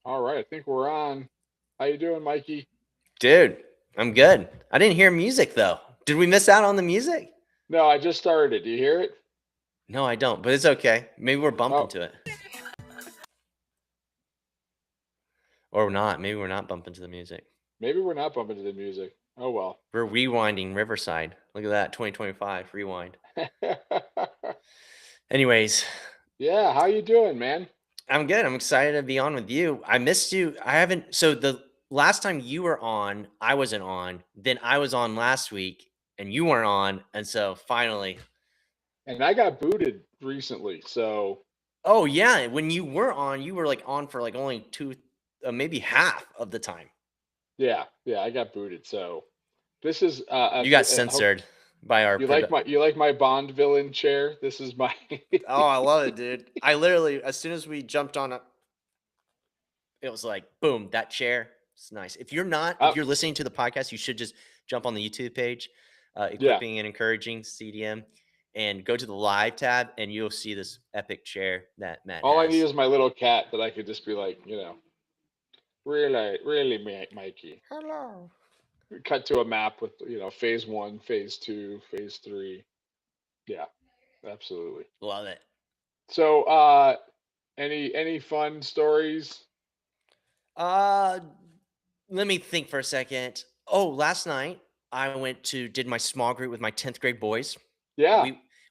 All right, I think we're on. How you doing, Mikey? Dude, I'm good. I didn't hear music though. Did we miss out on the music? No, I just started it. Do you hear it? No, I don't, but it's okay. Maybe we're bumping Oh, to it. Or not. Maybe we're not bumping to the music. maybe we're not bumping to the music. Oh well. We're rewinding Riverside. Look at that, 2025 rewind. Anyways, Yeah, how you doing, man? I'm good. I'm excited to be on with you. I missed you. I haven't. So the last time you were on, I wasn't on. Then I was on last week and you weren't on. And so finally, And I got booted recently, so oh yeah, when you were on, you were like on for like only two, maybe half of the time. yeah, I got booted. So this is You got censored by our you like my Bond villain chair? This is my Oh, I love it, dude. I literally, as soon as we jumped on it, it was like, boom, that chair. It's nice. If oh, you're listening to the podcast, you should just jump on the YouTube page, yeah. Equipping and Encouraging CDM, and go to the live tab, and you'll see this epic chair that Matt All I need has. is my little cat that I could just be like, really, Mikey. Hello. Cut to a map with phase one, phase two, phase three. Yeah, absolutely. Love it. So, any fun stories? Uh, Let me think for a second. Oh, last night I did my small group with my 10th grade boys. Yeah.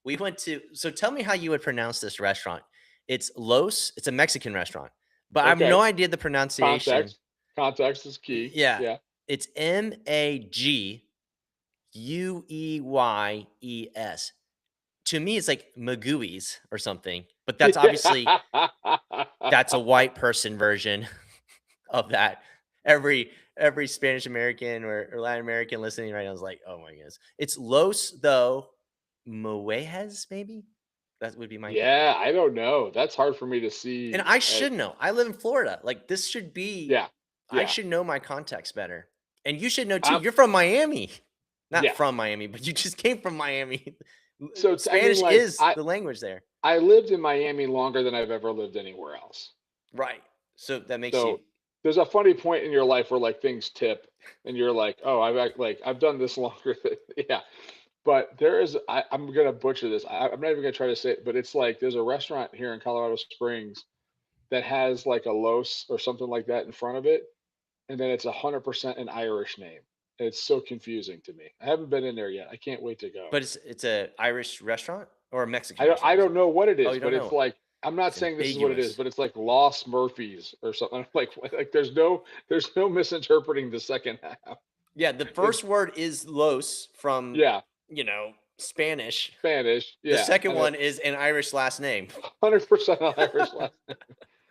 We went to, so tell me how you would pronounce this restaurant. It's Los, it's a Mexican restaurant, but I have no Okay. idea the pronunciation. Context. Context is key. Yeah. Yeah. It's Magueyes. To me, it's like Magooies or something, but that's obviously that's a white person version of that. Every Spanish American or Latin American listening right now is like, oh my goodness. It's Los though Muejes, maybe? That would be my, Yeah, I don't know. That's hard for me to and see. I should know. I live in Florida. Like this should be, Yeah. I Yeah. should know my context better. And you should know too. Um, You're from Miami. Not yeah. from Miami, but you just came from Miami. I mean, Spanish like, is the language there. I lived in Miami longer than I've ever lived anywhere else. Right. So that makes you, So there's a funny point in your life where like things tip, and you're like, oh, I've done this longer. Yeah. But there is, I'm gonna butcher this. I'm not even gonna try to say it, but it's like there's a restaurant here in Colorado Springs that has like a Los or something like that in front of it, and then it's 100% an Irish name. And it's so confusing to me. I haven't been in there yet. I can't wait to go. but it's a Irish restaurant or a Mexican I restaurant, you don't said? know what it Oh, is, you don't but it's know. like I'm not It's saying this is what it is, ambiguous. but it's like Lost Murphys or something. I'm like there's no misinterpreting the second half. Yeah, the It's first word is los from, yeah, Spanish. Spanish, The yeah, second and one is an Irish last name. 100% Irish last name.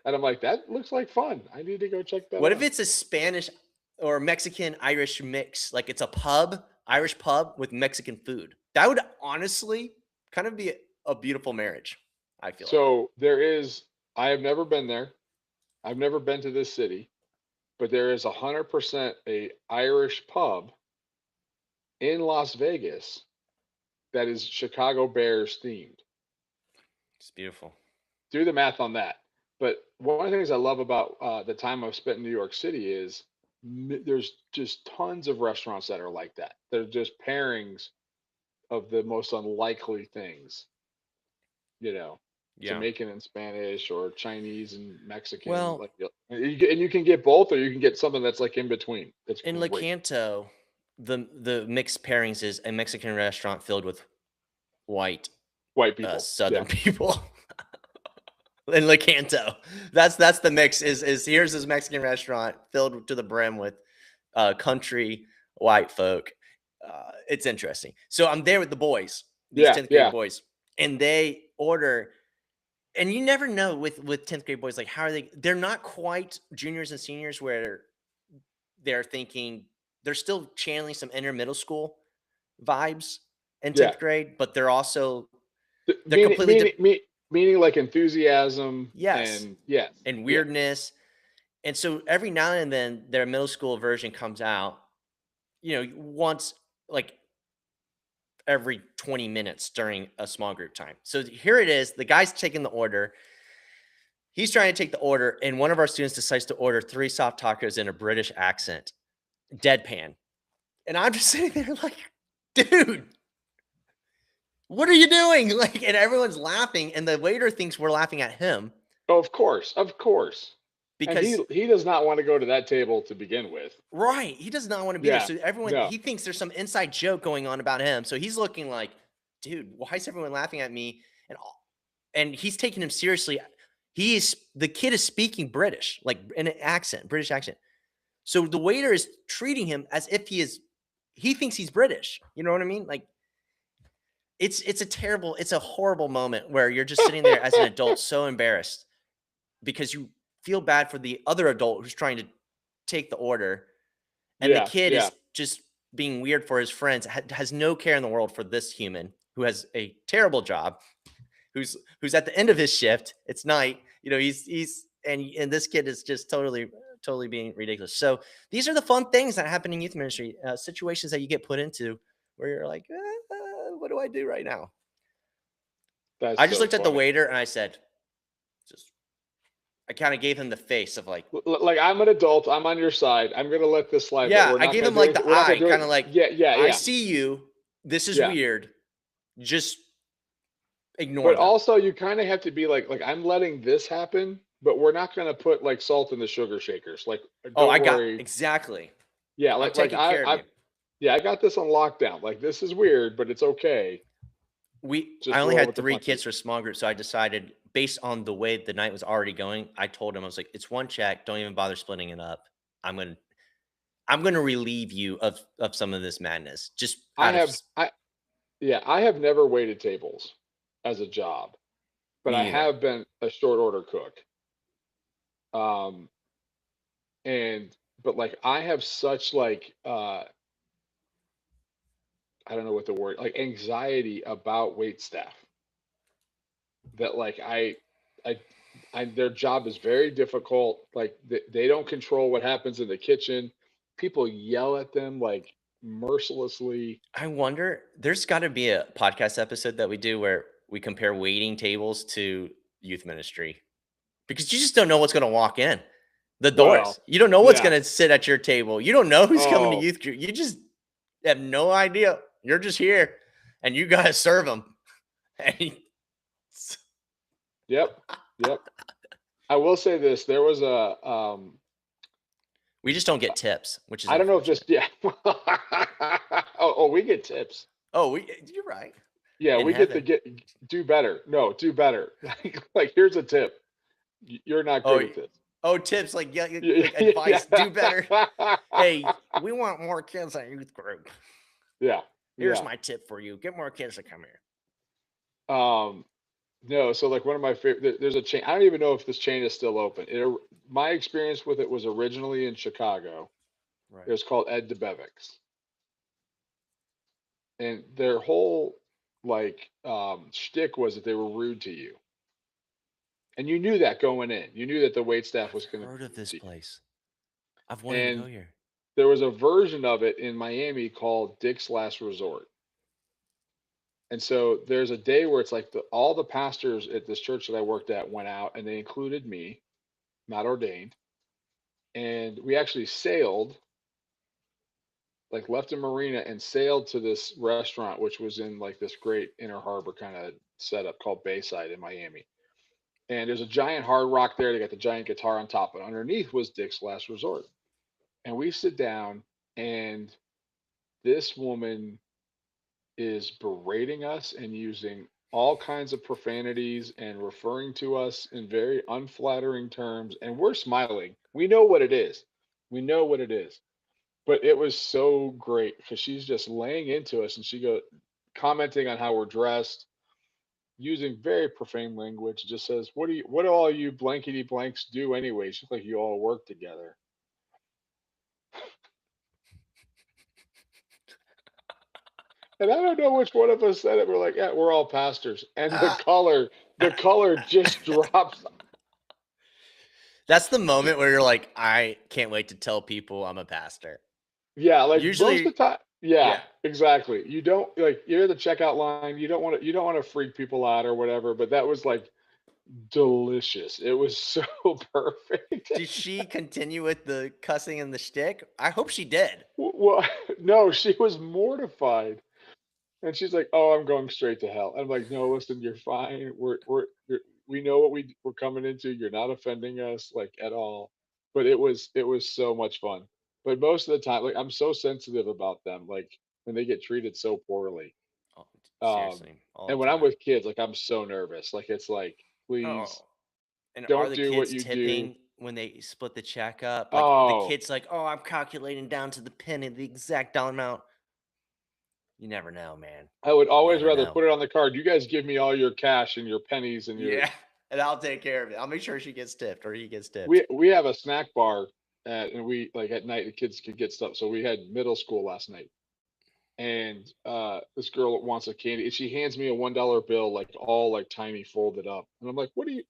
And I'm like, that looks like fun. I need to go check that What if out. it's a Spanish or Mexican Irish mix? Like it's a pub, Irish pub with Mexican food. That would honestly kind of be a beautiful marriage, I feel like. So there is. I have never been there. I've never been to this city, but there is 100% a Irish pub in Las Vegas that is Chicago Bears themed. It's beautiful. Do the math on that. But one of the things I love about the time I've spent in New York City is there's just tons of restaurants that are like that. They're just pairings of the most unlikely things, you know, Yeah. Jamaican and Spanish or Chinese and Mexican. Well, Like, you can get both, or you can get something that's like in between. It's in great. Lecanto, the mixed pairings is a Mexican restaurant filled with white White people. Southern Yeah. people. In Lecanto, that's the mix. Is here's this Mexican restaurant filled to the brim with country white folk. It's interesting. So I'm there with the boys, these Yeah. 10th grade Yeah. boys, and they order. And you never know with 10th grade boys, like how are they? They're not quite juniors and seniors where they're thinking they're still channeling some inner middle school vibes in Yeah. 10th grade, but they're Meaning, completely meaning like enthusiasm yes, and yes. and Yeah. weirdness. And so every now and then their middle school version comes out, once like every 20 minutes during a small group time. So here it is. The guy's taking the order. he's trying to take the order, and one of our students decides to order 3 soft tacos in a British accent, deadpan. And I'm just sitting there like, dude, what are you doing? Like, and everyone's laughing, and the waiter thinks we're laughing at him Oh, of course, of course. And because he does not want to go to that table to begin with. right, he does not want to be there. Yeah, So everyone, no, he thinks there's some inside joke going on about him. So he's looking like, dude, why is everyone laughing at me? And he's taking him seriously. The kid is speaking British, like in an accent, British accent. So the waiter is treating him as if he thinks he's British. You know what I mean? Like it's a horrible moment where you're just sitting there as an adult, so embarrassed because you feel bad for the other adult who's trying to take the order. And the yeah, kid yeah, is just being weird for his friends, has no care in the world for this human who has a terrible job, who's at the end of his shift. It's night, and this kid is just totally being ridiculous. So these are the fun things that happen in youth ministry, situations that you get put into where you're like, what do I do right now? that's I just so looked at the funny. waiter and I said, I kind of gave him the face of like, Like I'm an adult, I'm on your side. I'm gonna let this slide, but yeah, we're I not gave gonna him do like anything. the We're not gonna eye, do kind it. of like, Yeah, yeah, I yeah, see you. This is yeah. weird. Just ignore But them. also, you kind of have to be like I'm letting this happen, but we're not gonna put like salt in the sugar shakers. Like, Oh, don't I got worry. exactly. Yeah, I'm like taking care of I you. yeah, I got this on lockdown. Like this is weird, but it's okay. I Just only roll had with the 3 kids punches. for small group, so I decided based on the way the night was already going, I told him I was like, "It's one check. Don't even bother splitting it up. I'm gonna I'm gonna relieve you of some of this madness, just I out of have I Yeah, I have never waited tables as a job, but me I neither. have been a short order cook. Um, and but like I have such like I don't know what the word like anxiety about wait staff that like I their job is very difficult. Like they don't control what happens in the kitchen. People yell at them like mercilessly. I wonder, there's got to be a podcast episode that we do where we compare waiting tables to youth ministry because you just don't know what's going to walk in the doors. Well, You don't know what's yeah. going to sit at your table. You don't know who's coming to Oh, youth group. You just have no idea. You're just here and you got to serve them. yep, yep. I will say this: there was a We just don't get tips, which is I don't know if this, unfortunate. yeah. We get tips. Oh, you're right. Yeah, In we get to heaven. get do better. No, do better. Like here's a tip. You're not Oh, good at this. tips like yeah, Yeah, like advice, do better. yeah, Hey, we want more kids at youth group. yeah, Here's yeah. my tip for you. Get more kids to come here. Um, no, so like one of my favorite. There's a chain. I don't even know if this chain is still open. My experience with it was originally in Chicago. It Right. was called Ed DeBevick's, and their whole like shtick was that they were rude to you. And you knew that going in. You knew that the wait staff was I've going heard of this to. place. I've wanted to go And here. there was a version of it in Miami called Dick's Last Resort. And so there's a day where it's like all the pastors at this church that I worked at went out, and they included me, not ordained. And we actually sailed, like left a marina and sailed to this restaurant, which was in like this great inner harbor kind of setup called Bayside in Miami. And there's a giant hard rock there. They got the giant guitar on top, and underneath was Dick's Last Resort. And we sit down, and this woman is berating us and using all kinds of profanities and referring to us in very unflattering terms. And we're smiling. We know what it is. We know what it is. But it was so great because she's just laying into us, and she goes commenting on how we're dressed, using very profane language. Just says, what do all you blankety blanks do anyways? Just like you all work together." And I don't know which one of us said it. We're like, yeah, we're all pastors. And Ah. the color just drops. That's the moment where you're like, I can't wait to tell people I'm a pastor. Yeah, like most Usually, of the time. Yeah, yeah. exactly. You don't like you're at the checkout line. You don't want to freak people out or whatever. But that was like delicious. It was so perfect. Did she continue with the cussing and the shtick? I hope she did. Well, no, she was mortified. And she's like, "Oh, I'm going straight to hell." I'm like, "No, listen, you're fine. We know what we're coming into. You're not offending us like at all." But it was so much fun. But most of the time, like I'm so sensitive about them, like when they get treated so poorly. Oh, Um, seriously, all the and when I'm time. with kids, like I'm so nervous. Like it's like, please Oh, and are don't the do what kids you do. tipping when they split the check up? Like the Oh, kid's like, "Oh, I'm calculating down to the penny the exact dollar amount." You never know, man. I would You always never rather know. put it on the card. You guys give me all your cash and your pennies and your Yeah, and I'll take care of it. I'll make sure she gets tipped or he gets tipped. we have a snack bar and we like at night the kids could get stuff. So we had middle school last night, and this girl wants a candy, and she hands me a $1 bill, like all like tiny folded up, and I'm like, what are you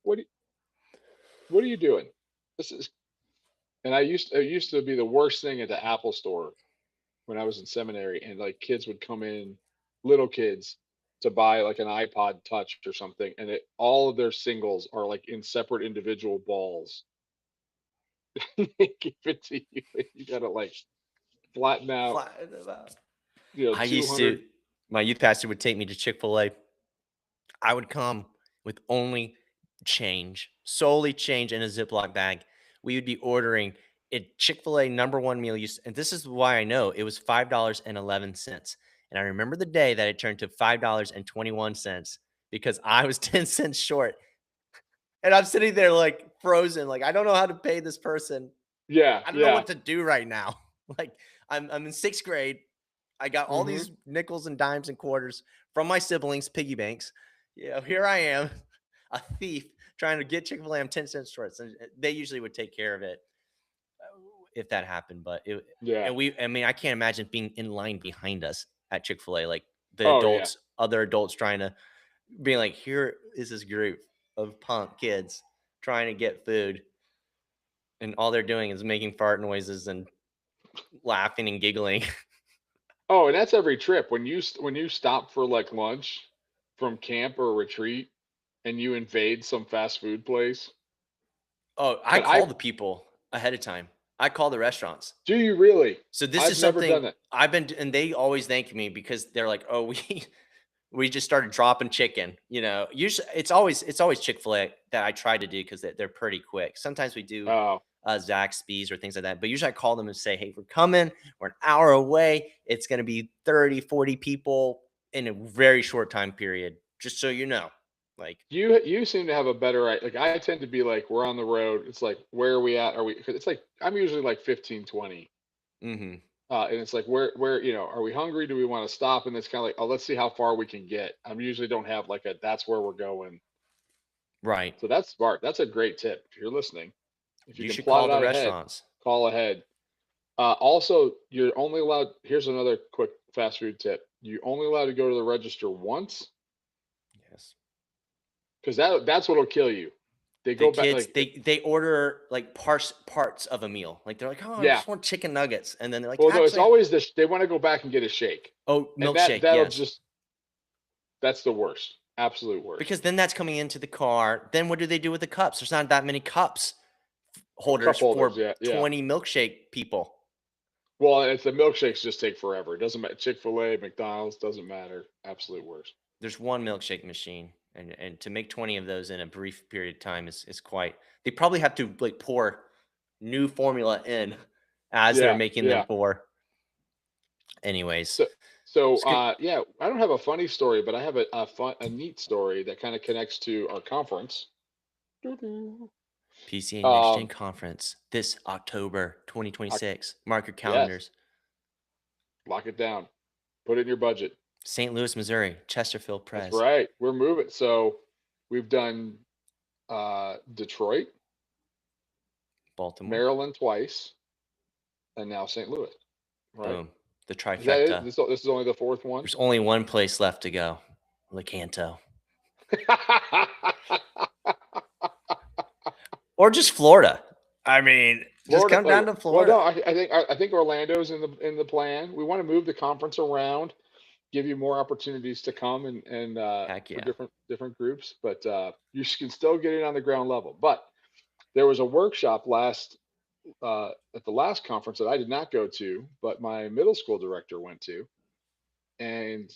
doing? This is and it used to be the worst thing at the Apple store when I was in seminary, and like kids would come in, little kids, to buy like an iPod Touch or something, and all of their singles are like in separate individual balls. They give it to you, and you gotta like flatten out, Flatten them out. I used 200. to. My youth pastor would take me to Chick-fil-A. I would come with only change, solely change in a Ziploc bag. We would be ordering a Chick-fil-A number one meal use, and this is why I know it was $5.11. And I remember the day that it turned to $5.21 because I was 10 cents short. And I'm sitting there like frozen, like I don't know how to pay this person. Yeah, I don't know yeah. what to do right now. Like I'm in sixth grade. I got all Mhm. these nickels and dimes and quarters from my siblings, piggy banks. Here I am, a thief trying to get Chick-fil-A. I'm 10 cents short. So they usually would take care of it if that happened. But Yeah. I mean, I can't imagine being in line behind us at Chick-fil-A, like the Oh, yeah. adults, other adults trying to being like, here is this group of punk kids trying to get food. And all they're doing is making fart noises and laughing and giggling. Oh, and that's every trip. When you stop for, like, lunch from camp or retreat and you invade some fast food place, Oh, I and I call the people ahead of time. I call the restaurants. do you really? So this I've is never something done that. I've been and they always thank me because they're like, "Oh, we just started dropping chicken." Usually it's always Chick-fil-A that I try to do because they're pretty quick. Sometimes we do Oh. Zaxby's or things like that. But usually I call them and say, "Hey, we're coming. We're an hour away. It's going to be 30, 40 people in a very short time period. Just so you know." Like, You seem to have a better like, I tend to be like, we're on the road, it's like, "Where are we at? Are we?" 'Cause it's like, I'm usually like 15, 20. mhm, And it's like, are we hungry? Do we want to stop? And it's kind of like, oh, let's see how far we can get. I usually don't have like that's where we're going. right. So that's smart. That's a great tip. If you're listening, if you You can should plot call it the out ahead, restaurants. call ahead. Also, you're only allowed, here's another quick fast food tip. You only allowed to go to the register once, Yes. because that's what'll kill you. They The go back kids, like, they order like parts of a meal. Like they're like, "Oh, I yeah. just want chicken nuggets," and then they're like, Well, no, it's "Actually, always this. They want to go back and get a shake, oh, and milkshake, that'll yes." just that's the worst, absolute worst. Because then that's coming into the car. Then what do they do with the cups? There's not that many cups Cup holders holders, for yeah, yeah. 20 milkshake people. Well, it's the milkshakes just take forever. It doesn't matter. Chick-fil-A, McDonald's, doesn't matter. Absolute worst. There's one milkshake machine, and to make 20 of those in a brief period of time is quite. They probably have to like pour new formula in as they're Yeah, making them yeah. for. Anyways, So, so it's good. yeah, I don't have a funny story, but I have a neat story that kind of connects to our conference. Doo-doo. PCA Next Gen Um, Conference this October I, 2026. Mark your yes, calendars. lock it down. Put it in your budget. St. Louis, Missouri, Chesterfield That's Pres, right. We're moving. So we've done Detroit, Baltimore. Maryland twice, and now St. Louis. Right? Boom. The Is that it? trifecta. This is only the fourth one. There's only one place left to go. Lecanto. Or just Florida. I mean, just Florida. come down to Well, no, Florida. I think Orlando's in the plan. We want to move the conference around. give you more opportunities to come and Heck for yeah. different groups, but you can still get in on the ground level. But there was a workshop at the last conference that I did not go to, but my middle school director went to, and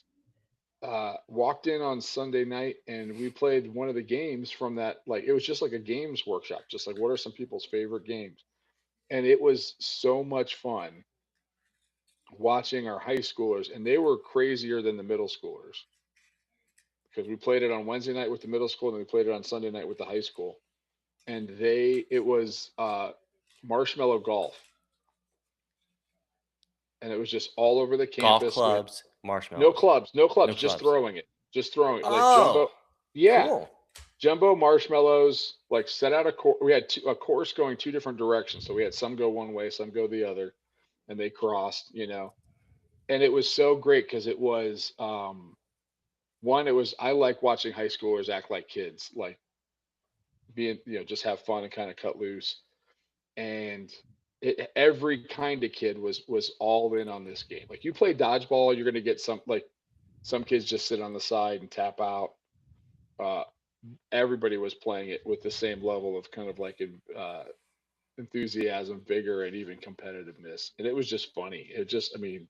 walked in on Sunday night, and we played one of the games from that. Like, it was just like a games workshop, just like what are some people's favorite games, and it was so much fun watching our high schoolers, and they were crazier than the middle schoolers because we played it on Wednesday night with the middle school and we played it on Sunday night with the high school, and it was marshmallow golf, and it was just all over the Golf campus. We had clubs, marshmallows. no No clubs, clubs. just throwing it like jumbo. Oh, Yeah, cool. jumbo marshmallows, like set out a course. We had a course going two different directions. So we had some go one way, some go the other, and they crossed. And it was so great because it was one, I like watching high schoolers act like kids, like being, just have fun and kind of cut loose. And every kind of kid was all in on this game. Like, you play dodgeball, you're going to get some kids just sit on the side and tap out. Uh, Everybody was playing it with the same level of kind of like enthusiasm, vigor, and even competitiveness. And it was just funny. I mean,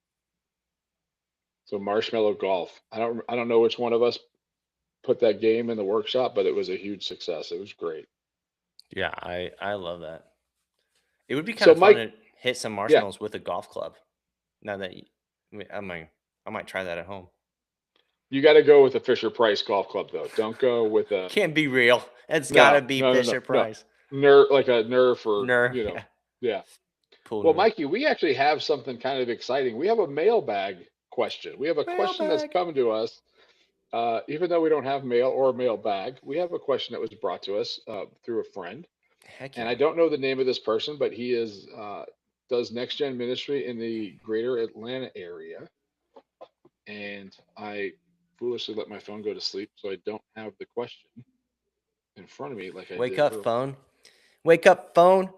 so marshmallow golf. I don't know which one of us put that game in the workshop, but it was a huge success. It was great. Yeah, I love that. It would be kind So of fun Mike, to hit some yeah, marshmallows with a golf club. Now that I might try that at home. you got to go with a Fisher Price golf club though. Don't go with a Can't be real. It's got to no, be no, no, no, Fisher no. Price. Like a Nerf or Nerf, yeah. yeah. Pool Well, Nerf. Mikey, we actually have something kind of exciting. We have a mailbag question. We have a question that's Mailbag. come to us. Even though we don't have mail or mailbag, we have a question that was brought to us through a friend. Heck And I yeah. don't know the name of this person, but he does next gen ministry in the greater Atlanta area. And I foolishly let my phone go to sleep, so I don't have the question in front of me like I Wake did up, earlier. phone. Wake up, phone.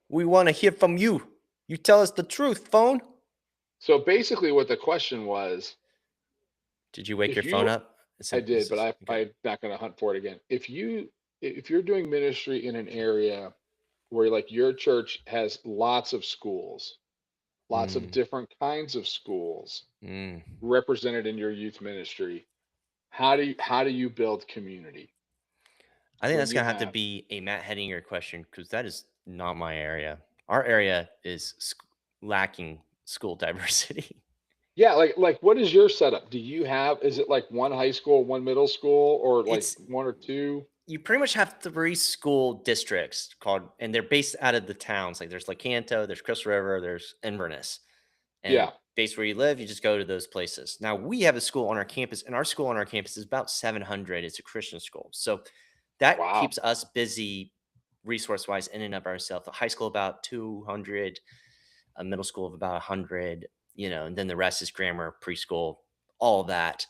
We want to hear from you. You tell us the truth, phone. So basically, what the question was, Did you wake your if phone you, up? I did, but Okay. I'm not going to hunt for it again. If you're doing ministry in an area where like your church has lots of schools, lots of Mm, different kinds of schools mm. represented in your youth ministry, how do you build community I think when that's you gonna have to have be a Matt Hedinger question because that is not my area. Our area is lacking school diversity. yeah, like what is your setup? Do you have, is it like one high school, one middle school, or like It's one or two? you pretty much have three school districts called, and they're based out of the towns. Like there's Lecanto, there's Crystal River, there's Inverness, and Yeah. based where you live, you just go to those places. Now we have a school on our campus, and our school on our campus is about 700. It's a Christian school, so that Wow. keeps us busy resource wise in and of ourselves. The high school about 200, a middle school of about 100, and then the rest is grammar, preschool, all of that.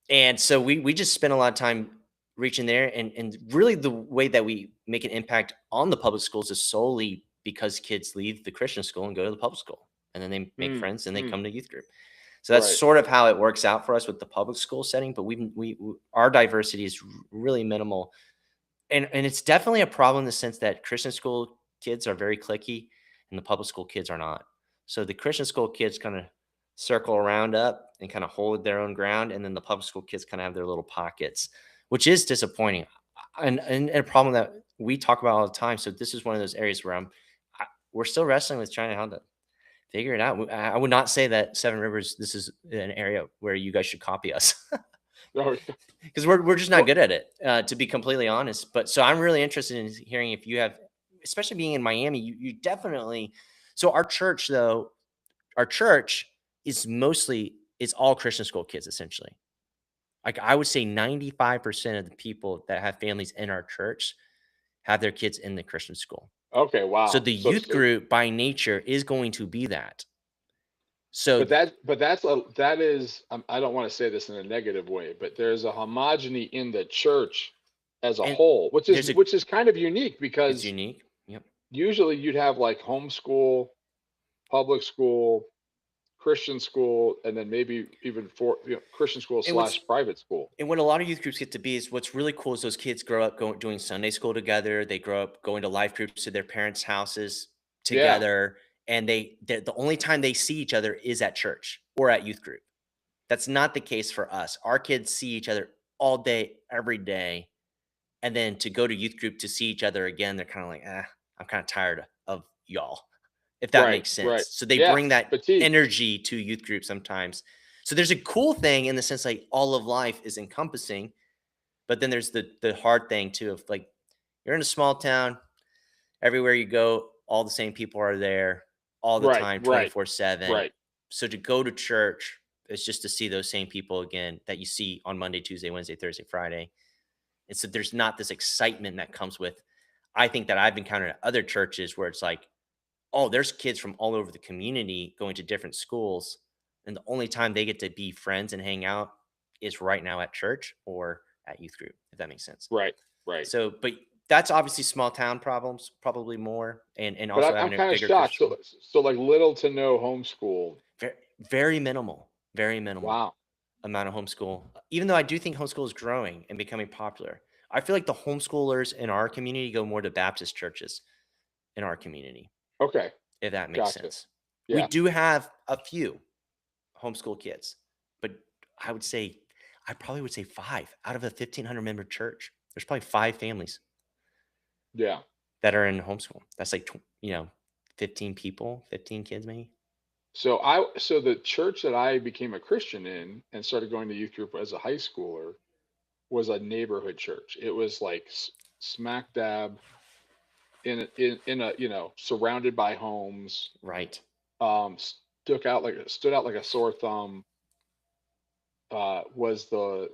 And so we just spend a lot of time reaching there, and really the way that we make an impact on the public schools is solely because kids leave the Christian school and go to the public school, and then they make Hmm. friends and they Hmm. come to youth group. So that's Right. sort of how it works out for us with the public school setting. But our diversity is really minimal, and it's definitely a problem in the sense that Christian school kids are very cliquey and the public school kids are not. So the Christian school kids kind of circle around up and kind of hold their own ground, and then the public school kids kind of have their little pockets, which is disappointing, and a problem that we talk about all the time. So this is one of those areas where we're still wrestling with trying how to figure it out. I would not say that Seven Rivers, this is an area where you guys should copy us. Oh, yeah. Because we're just not Well, good at it, to be completely honest. But so I'm really interested in hearing if you have, especially being in Miami, you definitely. So our church is mostly it's all Christian school kids essentially. Like I would say 95% of the people that have families in our church have their kids in the Christian school. okay. So Wow. the youth group by nature is going to be that. So that is, I don't want to say this in a negative way, but there's a homogeny in the church as a and whole, there's a which is kind of unique it's because unique. Yep. usually you'd have like homeschool, public school, Christian school, and then maybe even for Christian school And what's slash private school. and what a lot of youth groups get to be is what's really cool is those kids grow up doing Sunday school together. They grow up going to life groups to their parents' houses Yeah, together, and the only time they see each other is at church or at youth group. That's not the case for us. Our kids see each other all day, every day, and then to go to youth group to see each other again, they're kind of like, I'm kind of tired of y'all, if that right, makes right. sense. So they Yeah, bring that fatigue. energy to youth group sometimes. So there's a cool thing in the sense like all of life is encompassing, but then there's the hard thing too of like you're in a small town, everywhere you go, all the same people are there all the Right, time, right, 24/7. right, So to go to church is just to see those same people again that you see on Monday, Tuesday, Wednesday, Thursday, Friday. And so there's not this excitement that comes with, I think that I've encountered at other churches where it's like, oh, there's kids from all over the community going to different schools. And the only time they get to be friends and hang out is right now at church or at youth group, if that makes sense. right, right. So, but that's obviously small town problems, probably more, and But also I'm having a kind of bigger shocked. Christian So school. so like little to no homeschool. Very, very minimal Wow. amount of homeschool. Even though I do think homeschool is growing and becoming popular, I feel like the homeschoolers in our community go more to Baptist churches in our community, Okay. if that makes Gotcha. sense. We Yeah. do have a few homeschool kids, but I would say, I probably would say five out of a 1,500 member church. There's probably five families Yeah. that are in homeschool. That's like, 15 people, 15 kids maybe. So the church that I became a Christian in and started going to youth group as a high schooler was a neighborhood church. It was like smack dab in a surrounded by homes. Right. Um, stood out like a sore thumb. Was the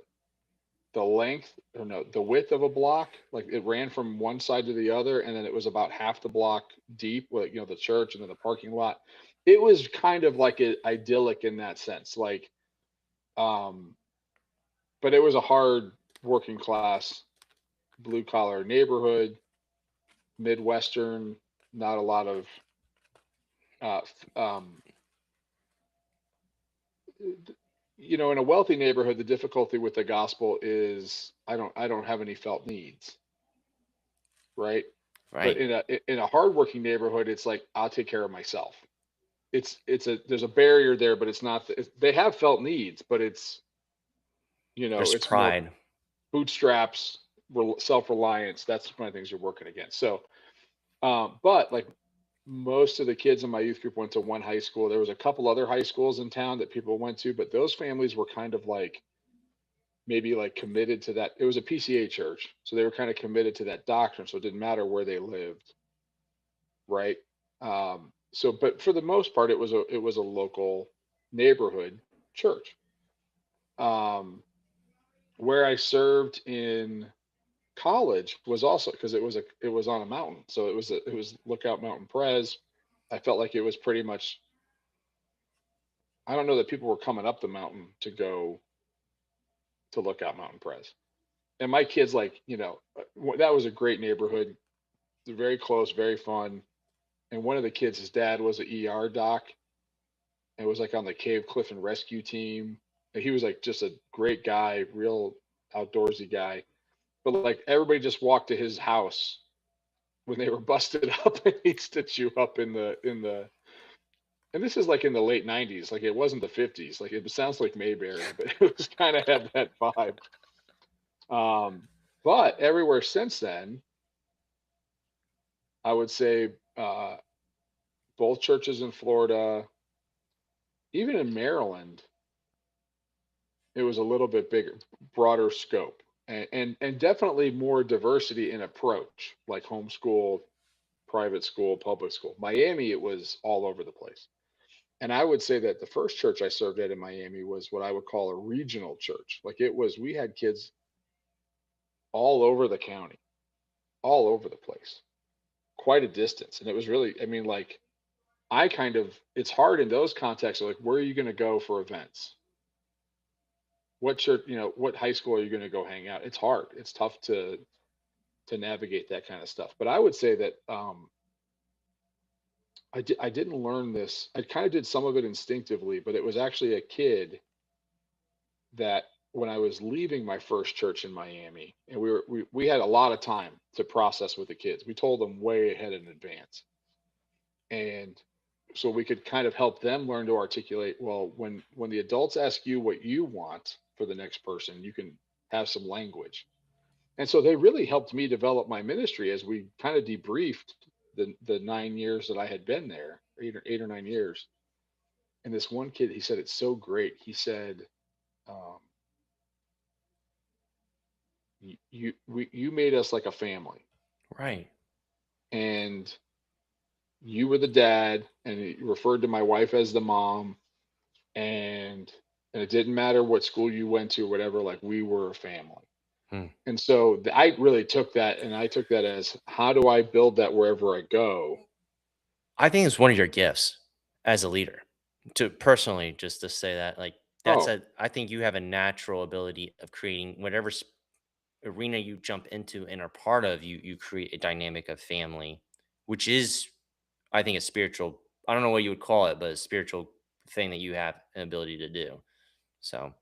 length or no the width of a block, like it ran from one side to the other, and then it was about half the block deep, like the church and then the parking lot. It was kind of like idyllic in that sense, like um but it was a hard working class blue collar neighborhood, midwestern, not a lot of um in a wealthy neighborhood. The difficulty with the gospel is I don't have any felt needs, right? But Right. in a hardworking neighborhood, it's like I'll take care of myself. It's a there's a barrier there, but it's not. They have felt needs, but There's it's more pride. bootstraps, self reliance. That's one of the things you're working against. So, but like most of the kids in my youth group went to one high school. There was a couple other high schools in town that people went to, but those families were kind of like maybe like committed to that. It was a PCA church, so they were kind of committed to that doctrine. So it didn't matter where they lived, right? So, but for the most part, it was a local neighborhood church. Um, where I served in college was also because it was on a mountain, so it was Lookout Mountain Pres. I felt like it was pretty much. I don't know that people were coming up the mountain to go to Lookout Mountain Pres. And my kids, like, that was a great neighborhood. They're very close, very fun. And one of the kids, his dad was an ER doc and was like on the Cave Cliff and Rescue team. And he was like just a great guy, real outdoorsy guy. But like everybody just walked to his house when they were busted up, and he'd stitch you up in the. And this is like in the late '90s, like it wasn't the '50s. Like it sounds like Mayberry, but it was kind of had that vibe. Um, but everywhere since then, I would say both churches in Florida, even in Maryland, it was a little bit bigger, broader scope, and definitely more diversity in approach, like homeschool, private school, public school. Miami, it was all over the place. And I would say that the first church I served at in Miami was what I would call a regional church. Like we had kids all over the county, all over the place, quite a distance. And it was really, I mean, like, it's hard in those contexts. Like, where are you going to go for events? What church, what high school are you going to go hang out? It's hard. It's tough to navigate that kind of stuff. But I would say that I didn't learn this. I kind of did some of it instinctively, but it was actually a kid that when I was leaving my first church in Miami, and we had a lot of time to process with the kids. We told them way ahead in advance, and so we could kind of help them learn to articulate. Well, when the adults ask you what you want for the next person, you can have some language. And so they really helped me develop my ministry as we kind of debriefed the 9 years that I had been there, 8 or 9 years. And this one kid, he said it's so great. He said, um, you made us like a family, Right. and you were the dad, and he referred to my wife as the mom, and and it didn't matter what school you went to or whatever. Like we were a family. Hmm. And so I really took that, and I took that as how do I build that wherever I go? I think it's one of your gifts as a leader. To personally, just to say that, like that's Oh, a. I think you have a natural ability of creating whatever arena you jump into and are part of. You create a dynamic of family, which is, I think, a spiritual. I don't know what you would call it, but a spiritual thing that you have an ability to do. So,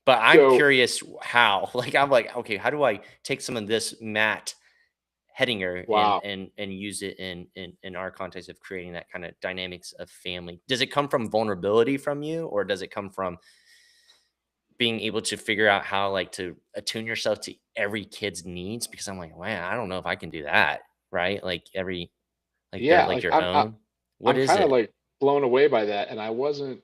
but I'm so curious how. Like I'm like, okay, how do I take some of this Matt Hedinger and wow. use it in our context of creating that kind of dynamics of family? Does it come from vulnerability from you, or does it come from being able to figure out how like to attune yourself to every kid's needs? Because I'm like, man, I don't know if I can do that, right? Like every like they're Yeah, like like your own. What I'm is kind of it? like blown away by that, and I wasn't.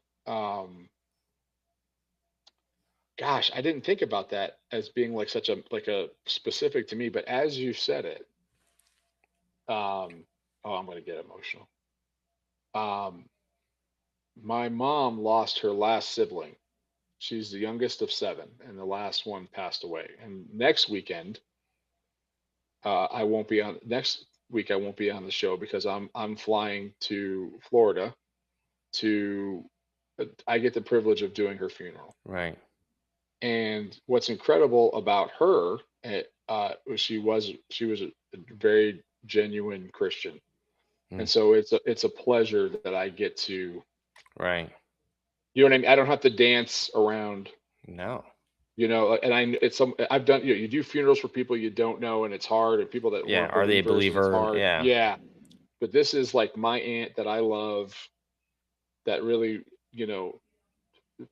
Gosh, I didn't think about that as being like such a specific to me. But as you said it, oh, I'm going to get emotional. Um, my mom lost her last sibling. She's the youngest of seven, and the last one passed away. And next weekend, I won't be on. Next week, I won't be on the show because I'm flying to Florida to. I get the privilege of doing her funeral. Right. And what's incredible about her, she was a very genuine Christian, Mm, and so it's a pleasure that I get to, right. you know what I mean. I don't have to dance around, No. and it's some I've done. You do funerals for people you don't know, and it's hard, and people that Yeah. weren't Are they a believers, and it's believer? hard. Yeah. Yeah, but this is like my aunt that I love. That really, you know,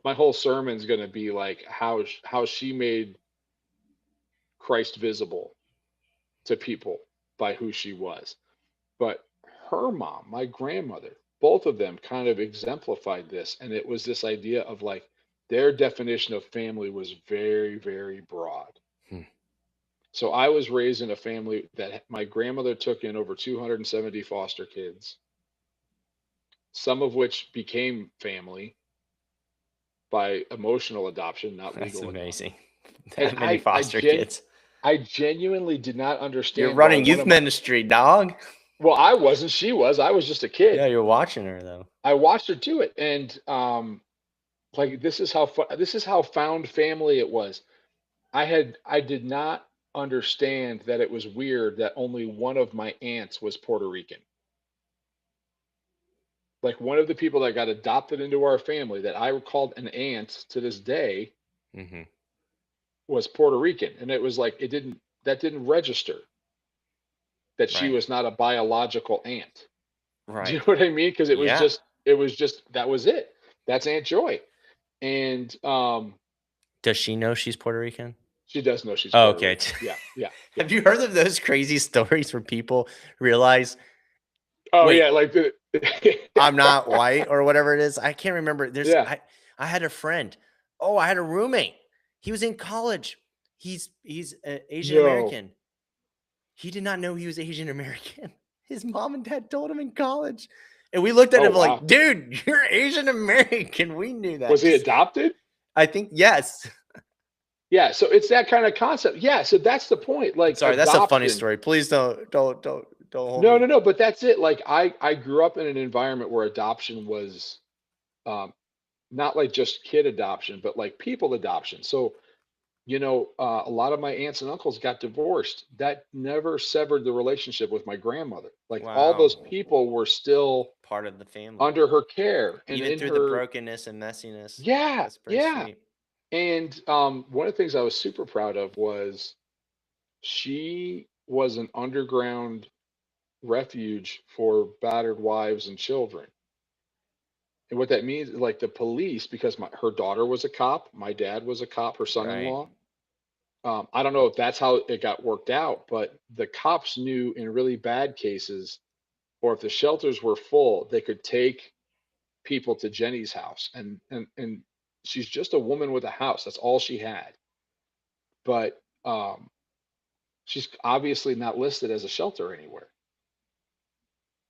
my whole sermon's going to be like how she made Christ visible to people by who she was. But her mom, my grandmother, both of them kind of exemplified this. And it was this idea of like their definition of family was very, very broad. Hmm. So I was raised in a family that my grandmother took in over 270 foster kids, some of which became family by emotional adoption, not That's legal adoption. amazing. And That many foster kids. I genuinely did not You're understand why running one youth of my ministry, dog. well, I wasn't, she was. I was just a Yeah, kid. you're watching her though. I watched her do it, and like this is how found family it was. I did not understand that it was weird that only one of my aunts was Puerto Rican. Like one of the people that got adopted into our family that I called an aunt to this day Hmm. was Puerto Rican, and it was like it didn't that didn't register that she Right. was not a biological aunt. Do you Right. know what I mean? Because Yeah. it was just that was it. That's Aunt Joy, and Does she know she's Puerto Rican? she does know she's Oh, Puerto okay. Rican. Yeah, yeah, yeah. Have you heard of those crazy stories where people realize, Oh wait, yeah, like the I'm not white or whatever it is? I can't remember. yeah. I had a friend. Oh, I had a roommate. He was in college. He's Asian No. American. He did not know he was Asian American. His mom and dad told him in college. And we looked at Oh him wow. like, dude, you're Asian American. We knew Was that. he Just adopted? I think yes. Yeah. So it's that kind of concept. Yeah. So that's the point. Like Sorry, that's a funny adoption. story. Please don't hold No, me. no, no. But that's it. Like I grew up in an environment where adoption was um, not like just kid adoption, but like people adoption. So a lot of my aunts and uncles got divorced. That never severed the relationship with my grandmother. Like all those Wow. people were still Part of the family. under her care and Even in through the her. brokenness and messiness. Yeah, That's pretty yeah. sweet. And one of the things I was super proud of was she was an underground refuge for battered wives and children. And what that means is like the police, because her daughter was a cop, my dad was a cop, her Right. son-in-law. I don't know if that's how it got worked out, but the cops knew in really bad cases, or if the shelters were full, they could take people to Jenny's house, and she's just a woman with a house. That's all she had. But she's obviously not listed as a shelter anywhere.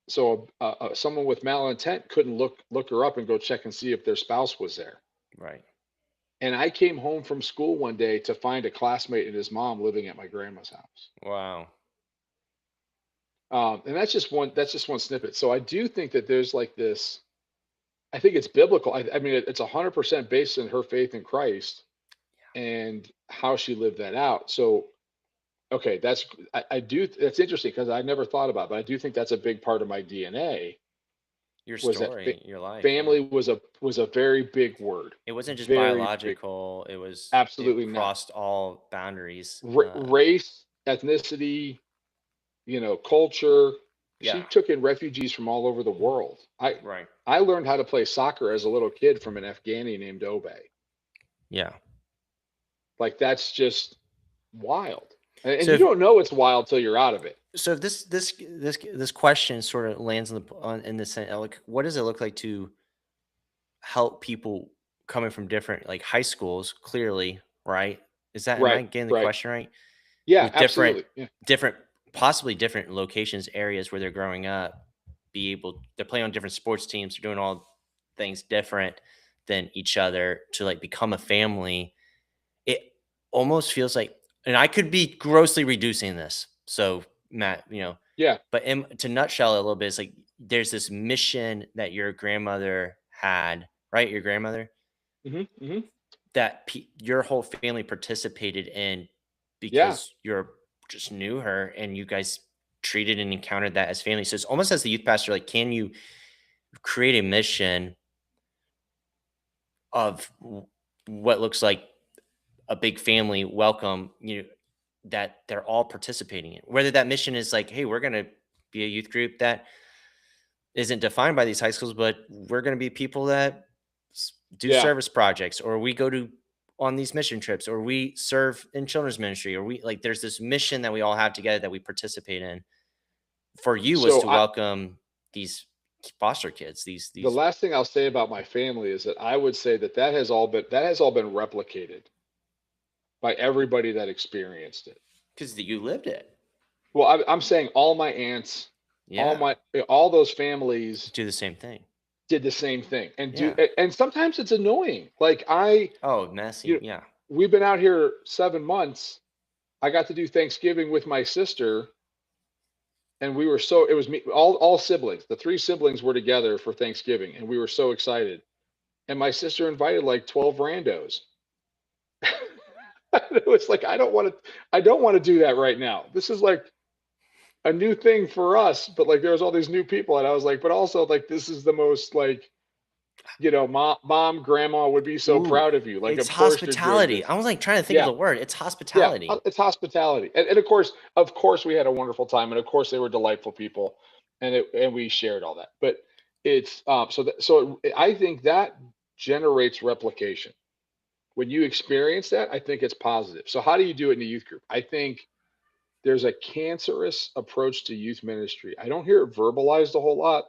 So someone with malintent couldn't look her up and go check and see if their spouse was there. Right. And I came home from school one day to find a classmate and his mom living at my grandma's house. Wow. And that's just one snippet. So I do think that there's like this. I think it's biblical. I mean, it's 100% based on her faith in Christ and how she lived that out. So okay, I do. That's interesting because I never thought about it, but I do think that's a big part of my DNA. Your Was that story, your life, yeah. family was a very big word, It wasn't just very big. biological, it Absolutely not. crossed all boundaries. Race, ethnicity, culture. She Yeah, took in refugees from all over the world. I right. I learned how to play soccer as a little kid from an Afghani named Obe. Yeah. Like that's just wild, and So you if don't know it's wild till you're out of it. so if this question sort of lands in the sense like what does it look like to help people coming from different like high schools clearly, right? Am I Right, getting the right. question right? Yeah, With absolutely. Yeah. different possibly different locations, areas where they're growing up, they're playing on different sports teams, they're doing all things different than each other to like become a family. It almost feels like, and I could be grossly reducing this. So Matt, Yeah. but to nutshell it a little bit, it's like there's this mission that your grandmother had, right? Your grandmother Hmm. that your whole family participated in Yeah. because you're just knew her and you guys treated and encountered that as family. So it's almost as the youth pastor, like, can you create a mission of what looks like a big family welcome, that they're all participating in? Whether that mission is like, hey, we're going to be a youth group that isn't defined by these high schools, but we're going to be people that do Yeah. service projects, or we go to on these mission trips, or we serve in children's ministry, or we like there's this mission that we all have together that we participate in. For you was So to welcome these foster kids, the these last thing I'll say about my family is that I would say that has all been replicated by everybody that experienced it. because you lived it. Well, I'm saying all my aunts, all Yeah, my all those families do the same thing. did the same thing, Yeah. and sometimes it's annoying. Like Oh, messy. you, Yeah. we've been out here 7 months. I got to do Thanksgiving with my sister, and we were so it was me all siblings. The three siblings were together for Thanksgiving, and we were so excited. And my sister invited like 12 randos. It was like I don't want to do that right now. This is like a new thing for us, but like there was all these new people, and I was like, but also like this is the most like mom, grandma would be so Ooh, proud of you. Like, it's of course you're doing hospitality. this. I was like trying to think of Yeah, the word. It's yeah, hospitality. it's hospitality, and of course, we had a wonderful time, and of course, they were delightful people, and we shared all that. But it's I think that generates replication. When you experience that, I think it's positive. So how do you do it in a youth group? I think there's a cancerous approach to youth ministry. I don't hear it verbalized a whole lot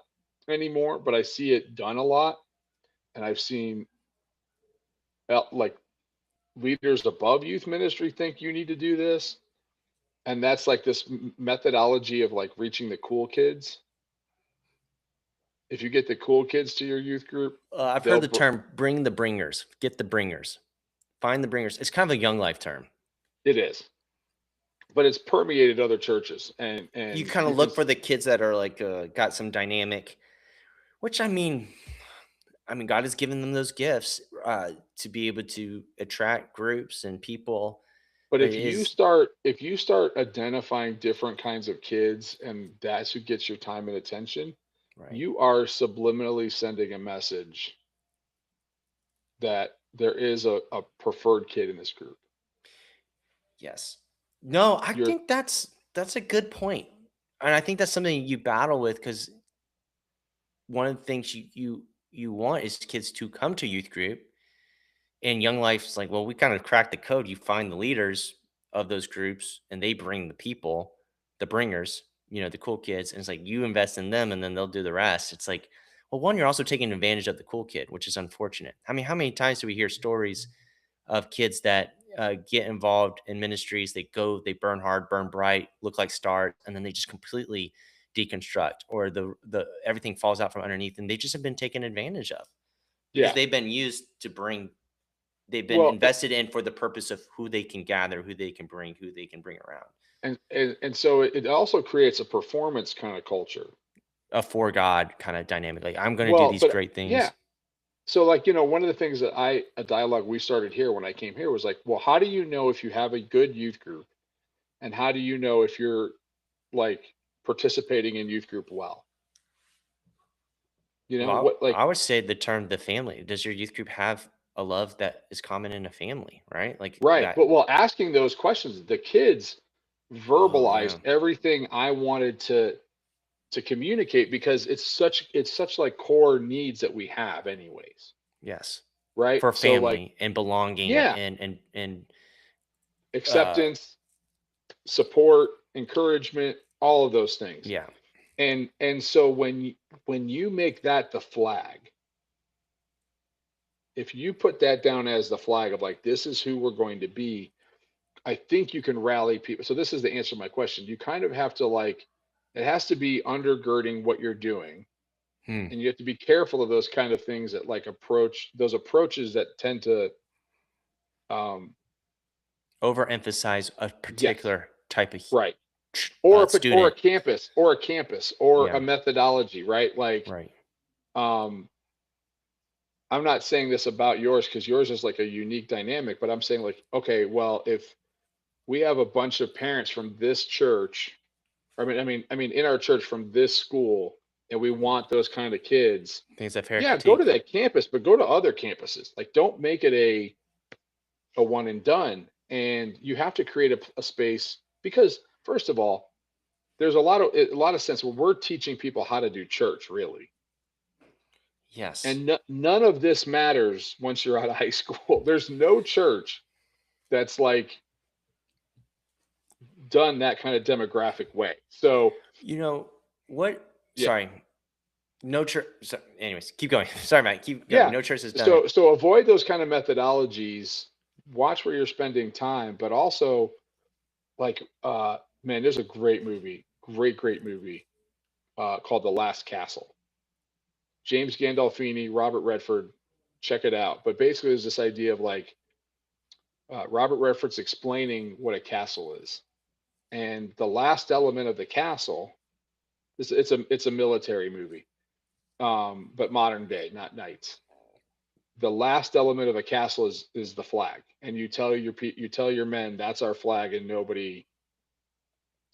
anymore, but I see it done a lot, and I've seen like leaders above youth ministry think you need to do this, and that's like this methodology of like reaching the cool kids. If you get the cool kids to your youth group, I've heard they'll the term "bring the bringers," get the bringers, find the bringers. It's kind of a young life term. it is, but it's permeated other churches, and You and kind you of can look for the kids that are like got some dynamic, which I mean, God has given them those gifts. to be able to attract groups and people. But But it is if you start identifying different kinds of kids and that's who gets your time and attention, right. you are subliminally sending a message that there is a preferred kid in this group. Yes. No, I You're think that's a good point, and I think that's something you battle with because one of the things you want is kids to come to youth group. And Young Life's like, well, we kind of cracked the code. You find the leaders of those groups and they bring the people, the bringers, the cool kids. And it's like you invest in them and then they'll do the rest. It's like, well, one, you're also taking advantage of the cool kid, which is unfortunate. I mean, how many times do we hear stories of kids that get involved in ministries? They go, they burn hard, burn bright, look like stars, and then they just completely deconstruct, or the everything falls out from underneath, and they just have been taken advantage of because yeah. they've been used to bring. They've been Well, invested in for the purpose of who they can gather, who they can bring, who they can bring around. and so it also creates a performance kind of culture. A for God kind of dynamic. Like I'm going to do Well, these but great yeah. things. So like, one of the things that a dialogue we started here when I came here was like, well, how do you know if you have a good youth group? And how do you know if you're like participating in youth group well? Well, What like I would say the term the family. Does your youth group have a love that is common in a family, right? Like right. that. But while asking those questions, the kids Oh verbalized yeah. everything I wanted to communicate because it's such like core needs that we have anyways. Yes. Right. For So like, family and belonging yeah, and uh acceptance, support, encouragement, all of those things. yeah. And so when you make that the flag, if you put that down as the flag of like this is who we're going to be, I think you can rally people. So this is the answer to my question. You kind of have to like it has to be undergirding what you're doing, Hmm. and you have to be careful of those kind of things that like approach those approaches that tend to um Overemphasize a yes, particular type of right. Or student. a campus or a Yeah. methodology, right? Like Right. um I'm not saying this about yours because yours is like a unique dynamic, but I'm saying like, okay, well, if we have a bunch of parents from this church, I mean, in our church from this school, and we want those kind of kids, Things I've heard yeah, go to critique. that campus, but go to other campuses. Like, don't make it a one and done. And you have to create a space because, first of all, there's a lot of sense when we're teaching people how to do church, really. Yes. And none of this matters once you're out of high school. There's no church that's like done that kind of demographic way. So You know what? yeah, Sorry. No church. So, anyways, keep going. Sorry, Mike. Keep going. yeah. No church has done it. So avoid those kind of methodologies. Watch where you're spending time, but also like man, there's a great movie, great movie called The Last Castle. James Gandolfini, Robert Redford. Check it out. But basically, there's this idea of like Robert Redford's explaining what a castle is, and the last element of the castle. It's a military movie, but modern day, not knights. The last element of a castle is the flag, and you tell your men that's our flag, and nobody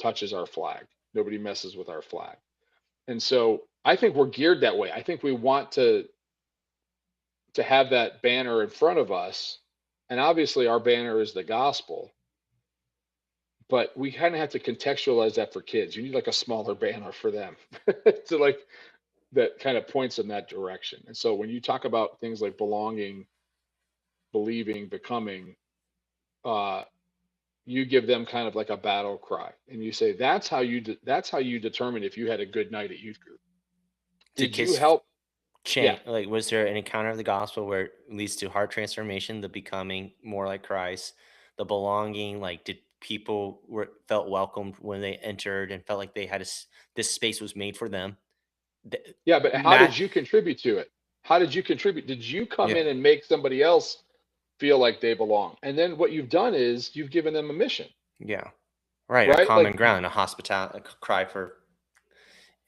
touches our flag, nobody messes with our flag. And so I think we're geared that way. I think we want to have that banner in front of us, and obviously our banner is the gospel, but we kind of have to contextualize that for kids. You need like a smaller banner for them to like that kind of points in that direction. And so when you talk about things like belonging, believing, becoming, uh, you give them kind of like a battle cry, and you say that's how you determine if you had a good night at youth group. Do Did you kids help? Yeah, change? Like, was there an encounter of the gospel where it leads to heart transformation, the becoming more like Christ, the belonging? Like, did people felt welcomed when they entered and felt like they had this space was made for them? yeah. But how Matt, did you contribute to it? How did you contribute? Did you come yeah, in and make somebody else feel like they belong? And then what you've done is you've given them a mission, yeah, right, a right? common Like ground, a hospitality, a cry for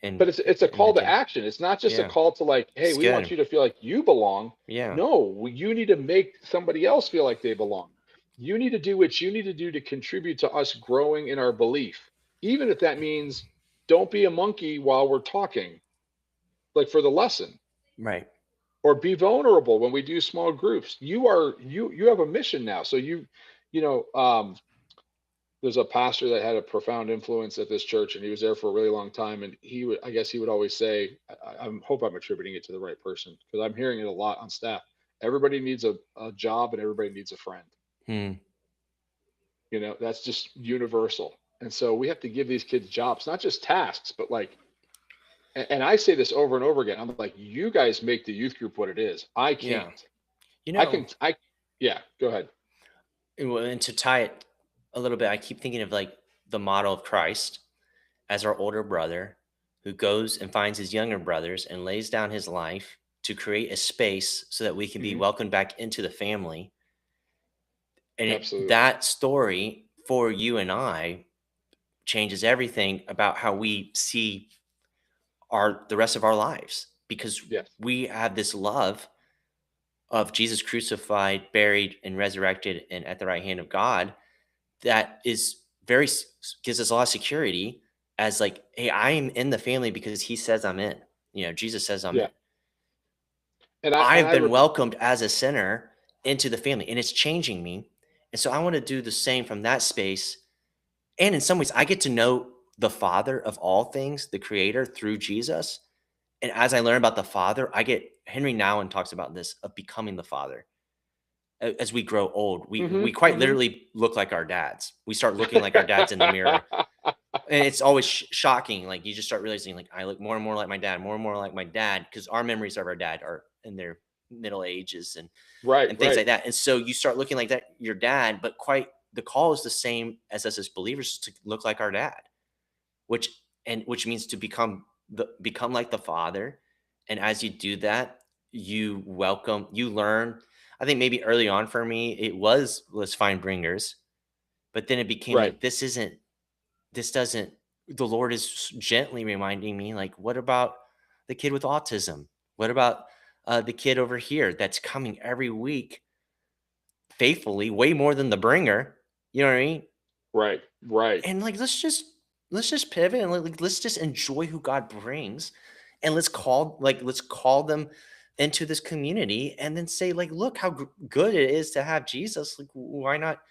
and But it's a in the call to gym. action. It's not just a Yeah, call to like, hey, it's we want good. you to feel like you belong. Yeah, No, you need to make somebody else feel like they belong. You need to do what you need to do to contribute to us growing in our belief, even if that means don't be a monkey while we're talking, like for the lesson, right. or be vulnerable when we do small groups. You have a mission now. So you know, there's a pastor that had a profound influence at this church, and he was there for a really long time. And I guess he would always say, I hope I'm attributing it to the right person because I'm hearing it a lot on staff. Everybody needs a job and everybody needs a friend. Hmm. That's just universal. And so we have to give these kids jobs, not just tasks, but like, and I say this over and over again. I'm like, you guys make the youth group what it is. I Yeah. can't. You I know, can. Yeah, go ahead. and to tie it a little bit, I keep thinking of like the model of Christ as our older brother who goes and finds his younger brothers and lays down his life to create a space so that we can be Hmm. welcomed back into the family. And Absolutely. that story for you and I changes everything about how we see the rest of our lives, because Yes. we have this love of Jesus crucified, buried, and resurrected, and at the right hand of God that is gives us a lot of security as like, hey, I am in the family because he says I'm in. Jesus says I'm Yeah. in. And I and I've I been rep- welcomed as a sinner into the family, and it's changing me. And so I want to do the same from that space. And in some ways, I get to know the Father of all things, the Creator, through Jesus. And as I learn about the Father, Henry Nouwen talks about this of becoming the Father. As we grow old, we Mhm, quite mhm. literally look like our dads. We start looking like our dads in the mirror, and it's always shocking. Like you just start realizing, like I look more and more like my dad, more and more like my dad, because our memories of our dad are in their middle ages Right, and things right. like that. And so you start looking like that your dad, but quite the call is the same as us as believers to look like our dad, which which means to become like the Father. And as you do that, you learn. I think maybe early on for me, it was let's find bringers, but then it became Right. like this doesn't the Lord is gently reminding me, like, what about the kid with autism? What about the kid over here that's coming every week faithfully, way more than the bringer? You know what I mean? Right. Right. And like, let's just pivot and let's just enjoy who God brings, and let's call them into this community, and then say like, look how good it is to have Jesus. Like, why not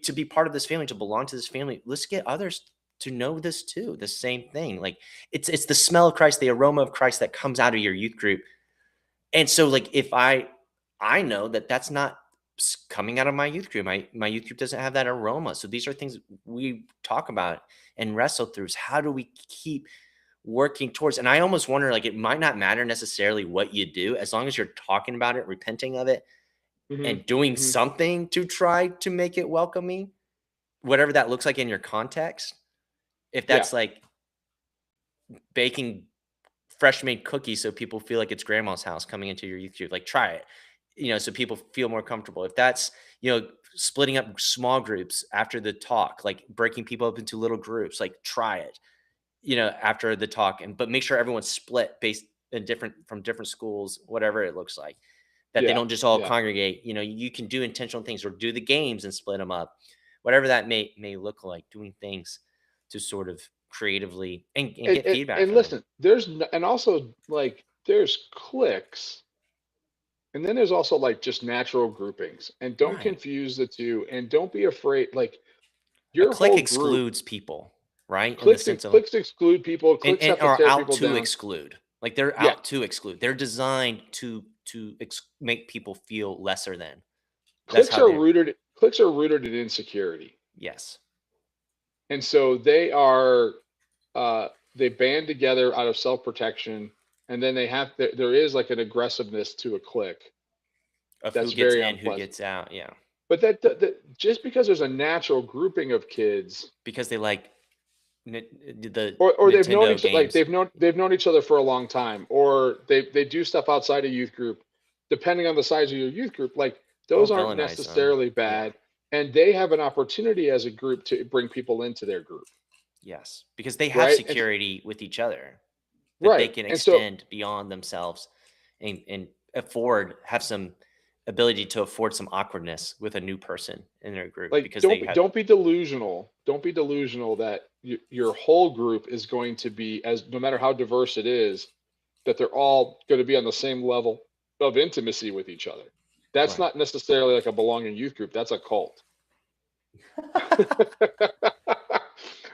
to be part of this family, to belong to this family? Let's get others to know this too. The same thing. Like it's the smell of Christ, the aroma of Christ that comes out of your youth group. And so like if I know that that's not coming out of my youth group. My youth group doesn't have that aroma. So these are things we talk about and wrestle through. Is how do we keep working towards? And I almost wonder, like, it might not matter necessarily what you do, as long as you're talking about it, repenting of it, Mhm, and doing mhm. something to try to make it welcoming, whatever that looks like in your context. If Yeah. that's like baking fresh made cookies so people feel like it's grandma's house coming into your youth group, like try it, so people feel more comfortable. If that's, splitting up small groups after the talk, like breaking people up into little groups, like try it, after the talk, but make sure everyone's split based in from different schools, whatever it looks like, that they Yeah. don't just all Yeah. congregate. You can do intentional things or do the games and split them up, whatever that may look like, doing things to sort of creatively and And, get and, feedback and from them. listen, and also like there's cliques, and then there's also like just natural groupings. And don't Right. confuse the two. And don't be afraid. Like A your clique whole group, excludes people, right? In the cliques sense of, cliques exclude people. Cliques and have to are tear out people to down. exclude. Like they're Yeah. out to exclude. They're designed to make people feel lesser than. That's Cliques how are they're. rooted in insecurity. Yes. And so they band together out of self-protection, and then there is like an aggressiveness to a clique Of who that's gets very in, who unpleasant. gets out. Yeah. But that just because there's a natural grouping of kids, Because they like the or they've known Nintendo each like games. they've known each other for a long time, or they do stuff outside of youth group, depending on the size of your youth group, like those Don't aren't villainize them. necessarily Yeah. bad, and they have an opportunity as a group to bring people into their group. Yes, because they have right? security with each other that they Right. can And so extend beyond themselves and have some ability to afford some awkwardness with a new person in their group like because they have. don't be delusional. Don't be delusional that your whole group is going to be, as no matter how diverse it is, that they're all going to be on the same level of intimacy with each other. That's Right. not necessarily like a belonging youth group. That's a cult.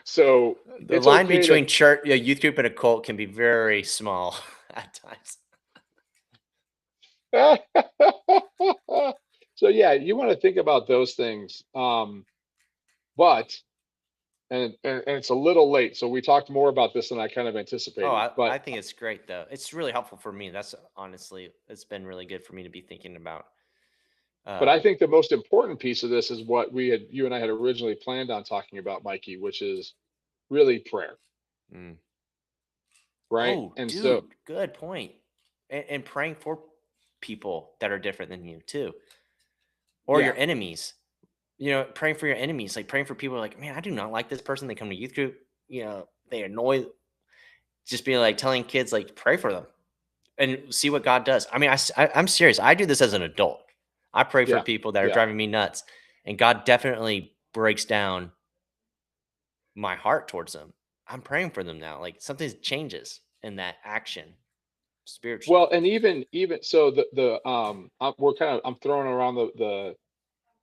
So The it's line okay to between church, a youth group, and a cult can be very small at times. so yeah, you want to think about those things. But and it's a little late, so we talked more about this than I kind of Oh, anticipated. I But think it's great though. It's really helpful for me. That's honestly, it's been really good for me to be thinking about. I Um, think the most important piece of this is what you and I had originally planned on talking about, Mikey, which is really prayer, mm. right? Oh, And so dude, good point. And praying for people that are different than you too, or yeah, your enemies. Praying for your enemies, like praying for people like, man, I do not like this person. They come to youth group, they annoy. Just being like telling kids like pray for them and see what God does. I mean, I'm serious. I do this as an adult. I pray for yeah, people that are yeah. driving me nuts, and God definitely breaks down my heart towards them. I'm praying for them now. Like something changes in that action spiritually. Well, and even so, we're kind of I'm throwing around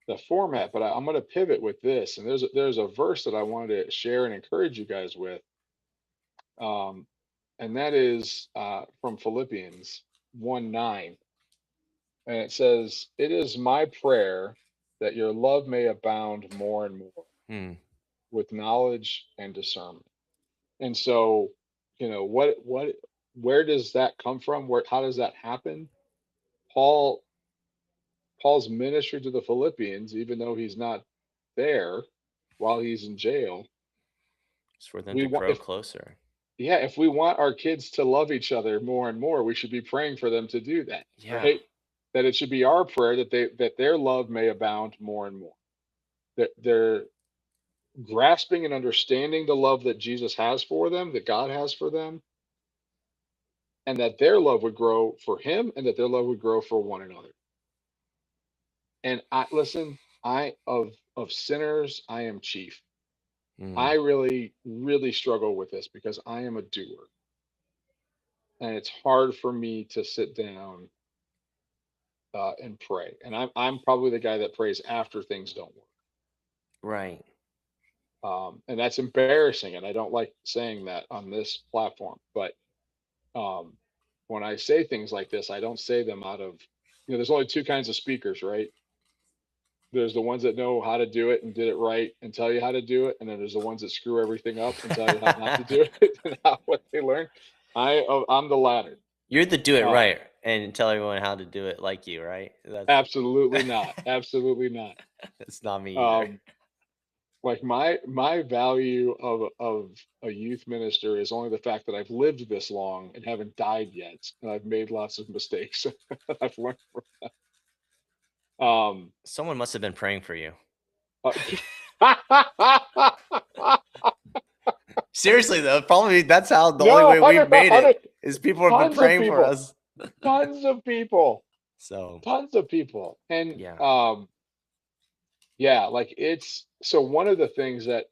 the format, but I'm going to pivot with this. And there's a verse that I wanted to share and encourage you guys with, um, and that is from Philippians 1:9, and it says, "It is my prayer that your love may abound more and more Hmm. with knowledge and discernment." And so, where does that come from? Where how does that happen? Paul Paul's ministry to the Philippians, even though he's not there while he's in jail, It's for them we to want grow if closer. yeah, if we want our kids to love each other more and more, we should be praying for them to do that, Yeah. right? That it should be our prayer that their love may abound more and more. That they're grasping and understanding the love that Jesus has for them, that God has for them, and that their love would grow for him and that their love would grow for one another. And I listen, I of sinners, I am chief. Hmm. I really, really struggle with this because I am a doer. And it's hard for me to sit down and pray. And I'm probably the guy that prays after things don't work. Right. And that's embarrassing. And I don't like saying that on this platform. But um, when I say things like this, I don't say them out of, there's only two kinds of speakers, right? There's the ones that know how to do it and did it right and tell you how to do it, and then there's the ones that screw everything up and tell you how not to do it and how what they learned. I'm the latter. You're the do it Um, right and tell everyone how to do it like you, right? That's absolutely not. Absolutely not. that's not me either. Um, like my value of a youth minister is only the fact that I've lived this long and haven't died yet, and I've made lots of mistakes. I've learned. Um, Someone must have been praying for you. uh, Seriously though, probably that's how the only no, way we've 100, made it 100, is people have been tons of praying for people. us. Tons of people, So tons of people. And yeah, yeah, like it's so one of the things that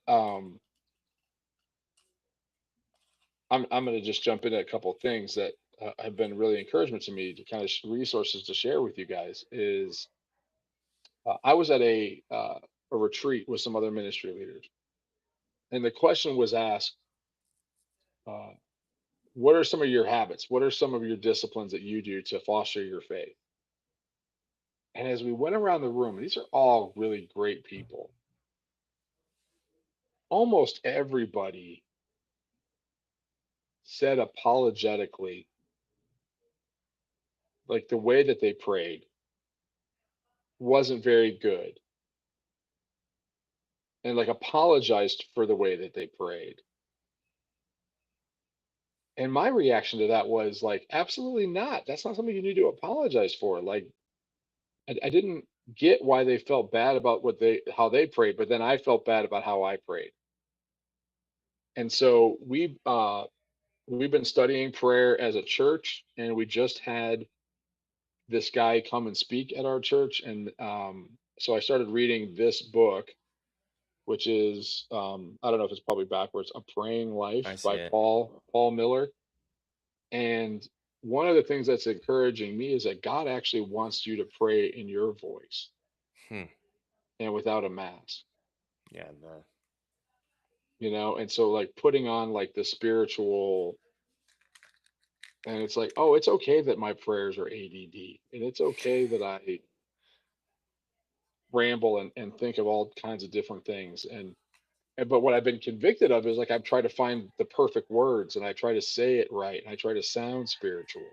I'm going to just jump into a couple of things that have been really encouragement to me to kind of resources to share with you guys is I was at a retreat with some other ministry leaders, and the question was asked, uh, what are some of your habits? What are some of your disciplines that you do to foster your faith? And as we went around the room, these are all really great people. Almost everybody said apologetically, like the way that they prayed wasn't very good, and like apologized for the way that they prayed. And my reaction to that was like, absolutely not. That's not something you need to apologize for. Like, I didn't get why they felt bad about how they prayed, but then I felt bad about how I prayed. And so we've been studying prayer as a church, and we just had this guy come and speak at our church, and so I started reading this book, which is I don't know if it's probably backwards, A Praying I Life see by it. Paul Miller. And one of the things that's encouraging me is that God actually wants you to pray in your voice Hmm. and without a mask, Yeah. and so like putting on like the spiritual, and it's like, oh, it's okay that my prayers are ADD, and it's okay that I ramble and think of all kinds of different things. And but what I've been convicted of is like I've tried to find the perfect words, and I try to say it right, and I try to sound spiritual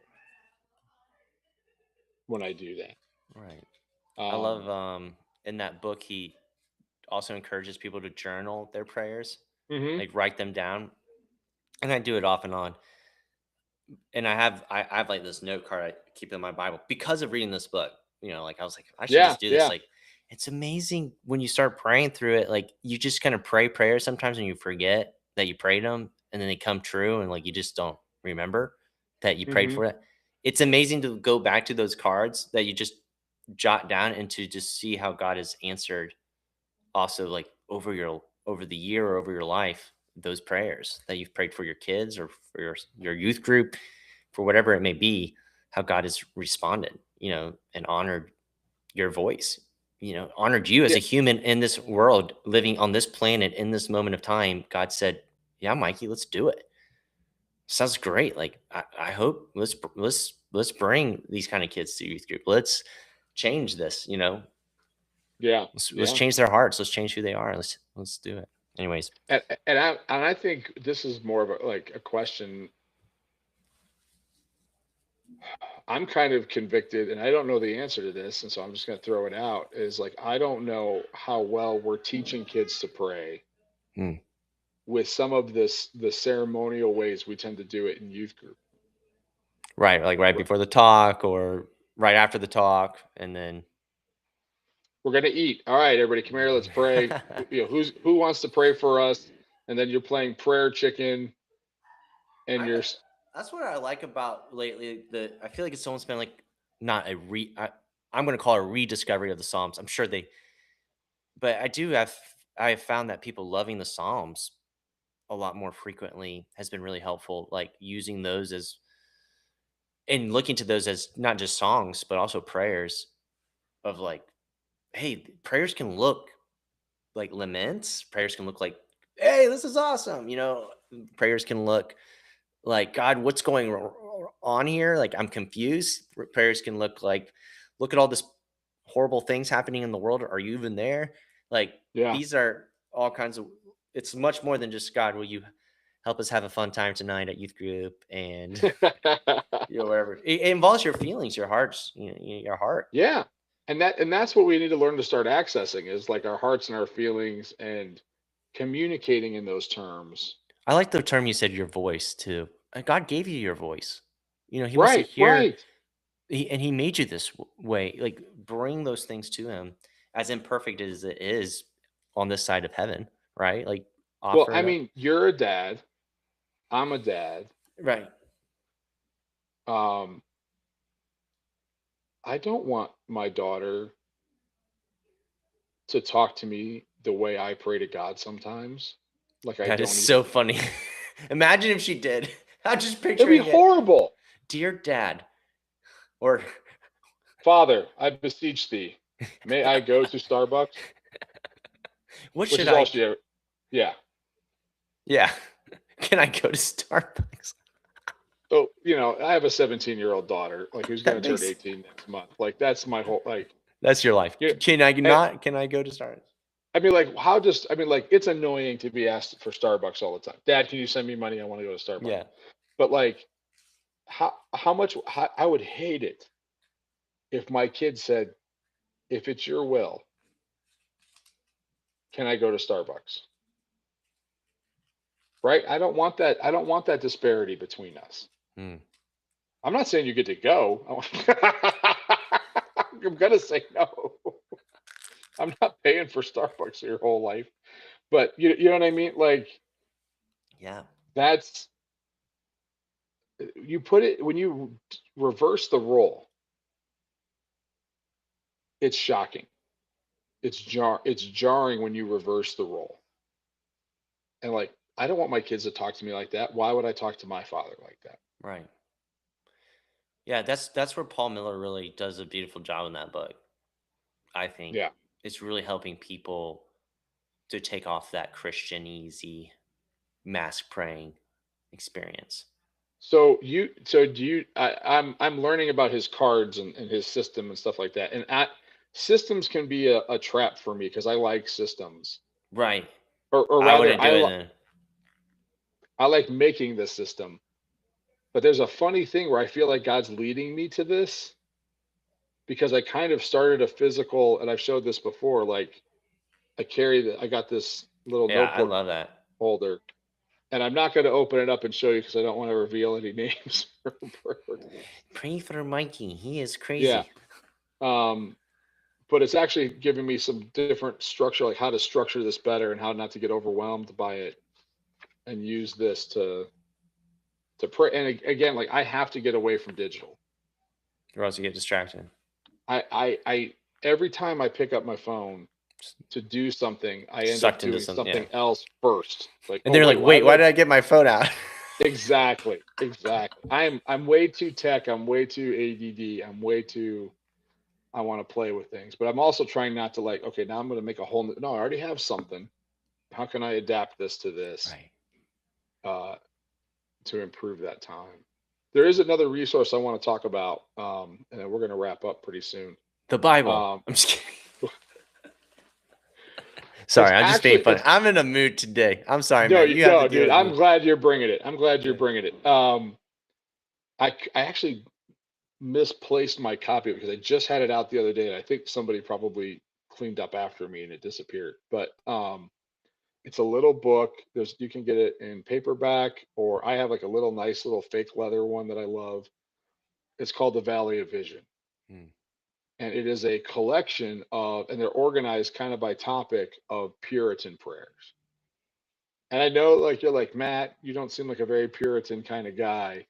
when I do that. Right. I love Um, in that book he also encourages people to journal their prayers, mhm. like write them down. And I do it off and on. And I have like this note card I keep in my Bible because of reading this book. Like I was like, I should Yeah, just do this. yeah. Like it's amazing when you start praying through it. Like you just kind of pray prayers sometimes and you forget that you prayed them and then they come true and like you just don't remember that you prayed Mhm. for it. It's amazing to go back to those cards that you just jot down and to just see how God has answered also like over the year or over your life those prayers that you've prayed for your kids or for your youth group for whatever it may be, how God has responded, and honored your voice, honored you as Yeah, a human in this world, living on this planet in this moment of time. God said, yeah, Mikey, let's do it. Sounds great. Like, I hope let's bring these kind of kids to youth group. Let's change this, yeah, let's yeah. change their hearts. Let's change who they are. Let's do it. Anyways. And I think this is more of a like a question. I'm kind of convicted, and I don't know the answer to this, and so I'm just going to throw it out. Is like I don't know how well we're teaching kids to pray Hmm. with some of the ceremonial ways we tend to do it in youth group. Right, like right We're, before the talk or right after the talk, and then we're going to eat. All right, everybody, come here. Let's pray. Who wants to pray for us? And then you're playing prayer chicken, and I you're that's what I like about lately. I feel like it's almost been like not I'm going to call it a rediscovery of the Psalms. I'm sure but I have found that people loving the Psalms a lot more frequently has been really helpful. Like using those as and looking to those as not just songs but also prayers of like, hey, prayers can look like laments. Prayers can look like, hey, this is awesome. Prayers can look like, God, what's going on here? Like, I'm confused. Prayers can look like, look at all this horrible things happening in the world. Are you even there? Like, yeah. these are all kinds of, it's much more than just, God, will you help us have a fun time tonight at youth group and, whatever. It involves your feelings, your hearts, your heart. Yeah. And that's what we need to learn to start accessing is like our hearts and our feelings and communicating in those terms. I like the term you said, your voice too. God gave you your voice. He wants to Right, hear. right. And he made you this way. Like bring those things to him, as imperfect as it is on this side of heaven, right? Like Well, offer I it up. mean, you're a dad. I'm a dad. Right. Um, I don't want my daughter to talk to me the way I pray to God sometimes. Like I That is don't so even. funny. Imagine if she did. I'm just It'd be picturing it. horrible. Dear dad. Or Father, I beseech thee, may I go to Starbucks? what Which should is all I she ever. Yeah. yeah. Can I go to Starbucks? So, I have a 17-year-old daughter, like who's going That to turn makes 18 next month. Like that's my whole like. that's your life. Yeah. And Can I go to Starbucks? I mean, like, like, it's annoying to be asked for Starbucks all the time. Dad, can you send me money? I want to go to Starbucks. Yeah. But like, how I would hate it if my kid said, if it's your will, can I go to Starbucks? Right? I don't want that. I don't want that disparity between us. Hmm. I'm not saying you get to go. I'm gonna say no. I'm not paying for Starbucks your whole life. But you know what I mean? Like, Yeah. That's you put it when you reverse the role, it's shocking. It's jarring when you reverse the role. And like, I don't want my kids to talk to me like that. Why would I talk to my father like that? Right. Yeah, that's where Paul Miller really does a beautiful job in that book. I think Yeah. it's really helping people to take off that Christian easy mask praying experience. So do you I'm learning about his cards and his system and stuff like that. And systems can be a trap for me because I like systems. Right. Or I rather wouldn't do it then. I like making the system. But there's a funny thing where I feel like God's leading me to this because I kind of started a physical, and I've showed this before, like I got this little Yeah, I notebook love that. holder, and I'm not going to open it up and show you because I don't want to reveal any names. Pray for Mikey. He is Yeah. crazy. Um, but it's actually giving me some different structure, like how to structure this better and how not to get overwhelmed by it and use this to pray. And again, like I have to get away from digital. Or else you get distracted. I every time I pick up my phone Just to do something, I end up sucked into doing something. Yeah. something else first. Like, And oh they're wait, like, why wait, did why I? did I get my phone out? Exactly, exactly. I'm way too tech. I'm way too ADD. I'm way too. I want to play with things, but I'm also trying not to like. Okay, now I'm going to make a whole. No, I already have something. How can I adapt this to this Right. uh, to improve that time? There is another resource I want to talk about, and then we're going to wrap up pretty soon. The Bible. Um, I'm just kidding. it's Sorry, I'm just being actually funny. it's I'm in a mood today. I'm sorry, no, man. You have to no, deal dude. with I'm me. glad you're bringing it. I'm glad you're Yeah. bringing it. I actually misplaced my copy because I just had it out the other day, and I think somebody probably cleaned up after me and it disappeared. But it's a little book. There's you can get it in paperback, or I have like a little nice little fake leather one that I love. It's called The Valley of Vision, Hmm. and it is a collection of, and they're organized kind of by topic of Puritan prayers. And I know, like you're like Matt, you don't seem like a very Puritan kind of guy.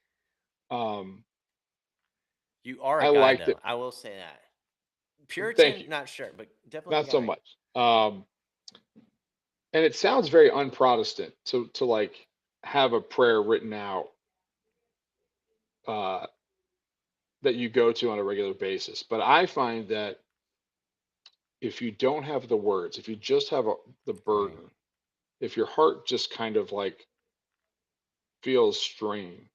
Um, You are a I guy, liked though. it. I will say that. Thank Puritan, you. not sure, but definitely a Not so guy. much. And it sounds very unprotestant to like have a prayer written out uh, that you go to on a regular basis. But I find that if you don't have the words, if you just have the Right. burden, if your heart just kind of like feels strained,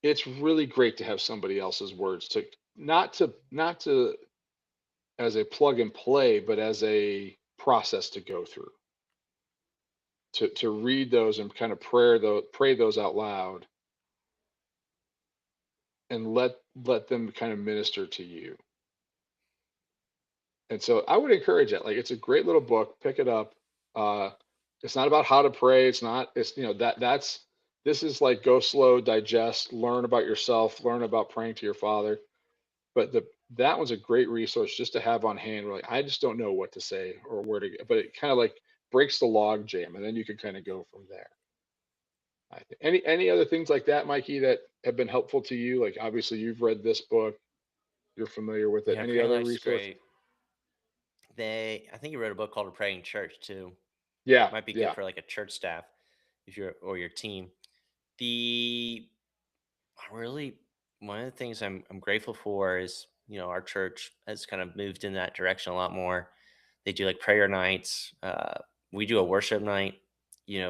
it's really great to have somebody else's words to not to as a plug and play, but as a process to go through. To read those and kind of pray those out loud and let them kind of minister to you. And so I would encourage it. Like it's a great little book. Pick it up. Uh, it's not about how to pray. It's not. It's that's this is like go slow, digest, learn about yourself, learn about praying to your Father. But that one's a great resource just to have on hand. Where like I just don't know what to say or where to go, but it kind of like breaks the log jam, and then you can kind of go from there. I think. Any other things like that, Mikey, that have been helpful to you? Like obviously you've read this book, you're familiar with it. Yeah, Any praying other life's resources? great. I think you wrote a book called A Praying Church, too. Yeah, Might be good yeah, for like a church staff if you're or your team. The really one of the things I'm grateful for is our church has kind of moved in that direction a lot more. They do like prayer nights. We do a worship night,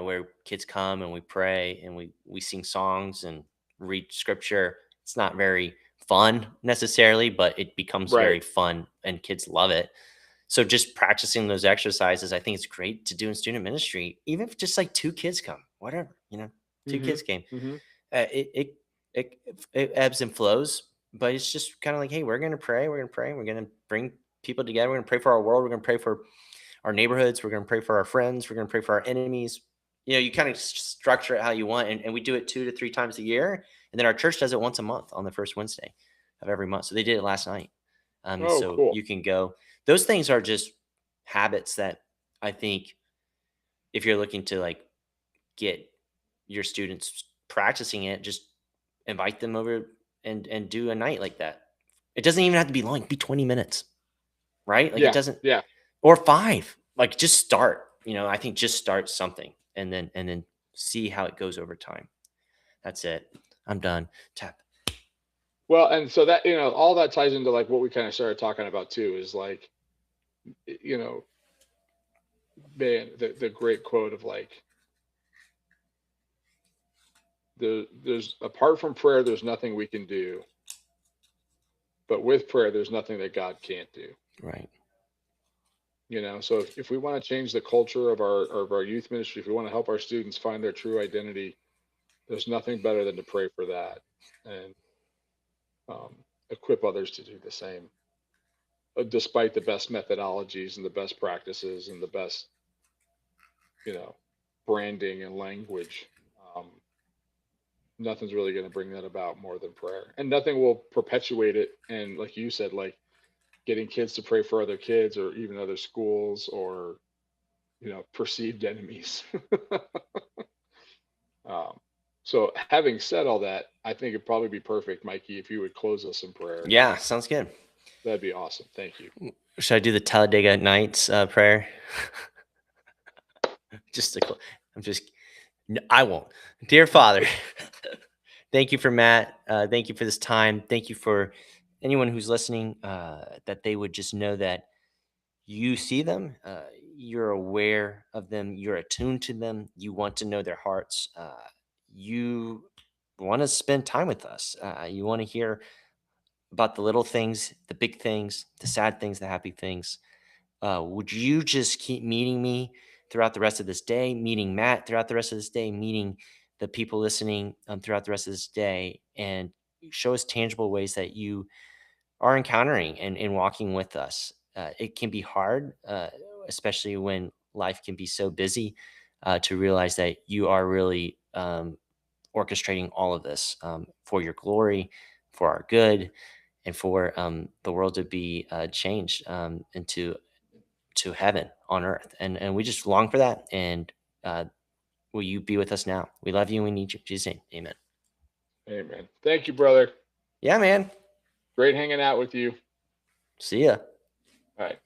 where kids come and we pray and we sing songs and read scripture. It's not very fun necessarily, but it becomes right. very fun and kids love it. So just practicing those exercises, I think it's great to do in student ministry, even if just like two kids come, whatever, two Mm-hmm. kids came. Mm-hmm. Uh, it, it it it ebbs and flows, but it's just kind of like, hey, we're gonna pray, we're gonna bring people together, we're gonna pray for our world, we're gonna pray for our neighborhoods, we're gonna pray for our friends, we're gonna pray for our enemies. You kind of structure it how you want, and we do it 2 to 3 times a year, and then our church does it once a month on the first Wednesday of every month. So they did it last night, Oh, so cool. you can go. Those things are just habits that I think if you're looking to like get your students practicing it, just invite them over and do a night like that. It doesn't even have to be long. It could be 20 minutes, right? Like it Yeah, doesn't, yeah. or 5. Like just start. I think just start something and then see how it goes over time. That's it. I'm done. Tap. Well, and so that, all that ties into like what we kind of started talking about too, is like, you know, man, the great quote of like, there's apart from prayer, there's nothing we can do, but with prayer, there's nothing that God can't do. Right. So if we want to change the culture of our youth ministry, if we want to help our students find their true identity, there's nothing better than to pray for that and um, equip others to do the same, despite the best methodologies and the best practices and the best, you know, branding and language. Um, Nothing's really going to bring that about more than prayer, and nothing will perpetuate it. And like you said, like getting kids to pray for other kids or even other schools or perceived enemies. um, so having said all that, I think it'd probably be perfect, Mikey, if you would close us in prayer. Yeah, sounds good. That'd be awesome. Thank you. Should I do the Talladega Nights prayer? just to, I'm just, no, I won't. Dear Father, thank you for Matt. Thank you for this time. Thank you for anyone who's listening, that they would just know that you see them, you're aware of them, you're attuned to them, you want to know their hearts, you want to spend time with us, you want to hear about the little things, the big things, the sad things, the happy things. Would you just keep meeting me throughout the rest of this day, meeting Matt throughout the rest of this day, meeting the people listening throughout the rest of this day, and show us tangible ways that you are encountering and walking with us. It can be hard, especially when life can be so busy, to realize that you are really orchestrating all of this for your glory, for our good, and for the world to be changed into to heaven on earth. And we just long for that. And uh, will you be with us now? We love you and we need you. In Jesus' name, amen. Amen. Thank you, brother. Yeah, man. Great hanging out with you. See ya. All right.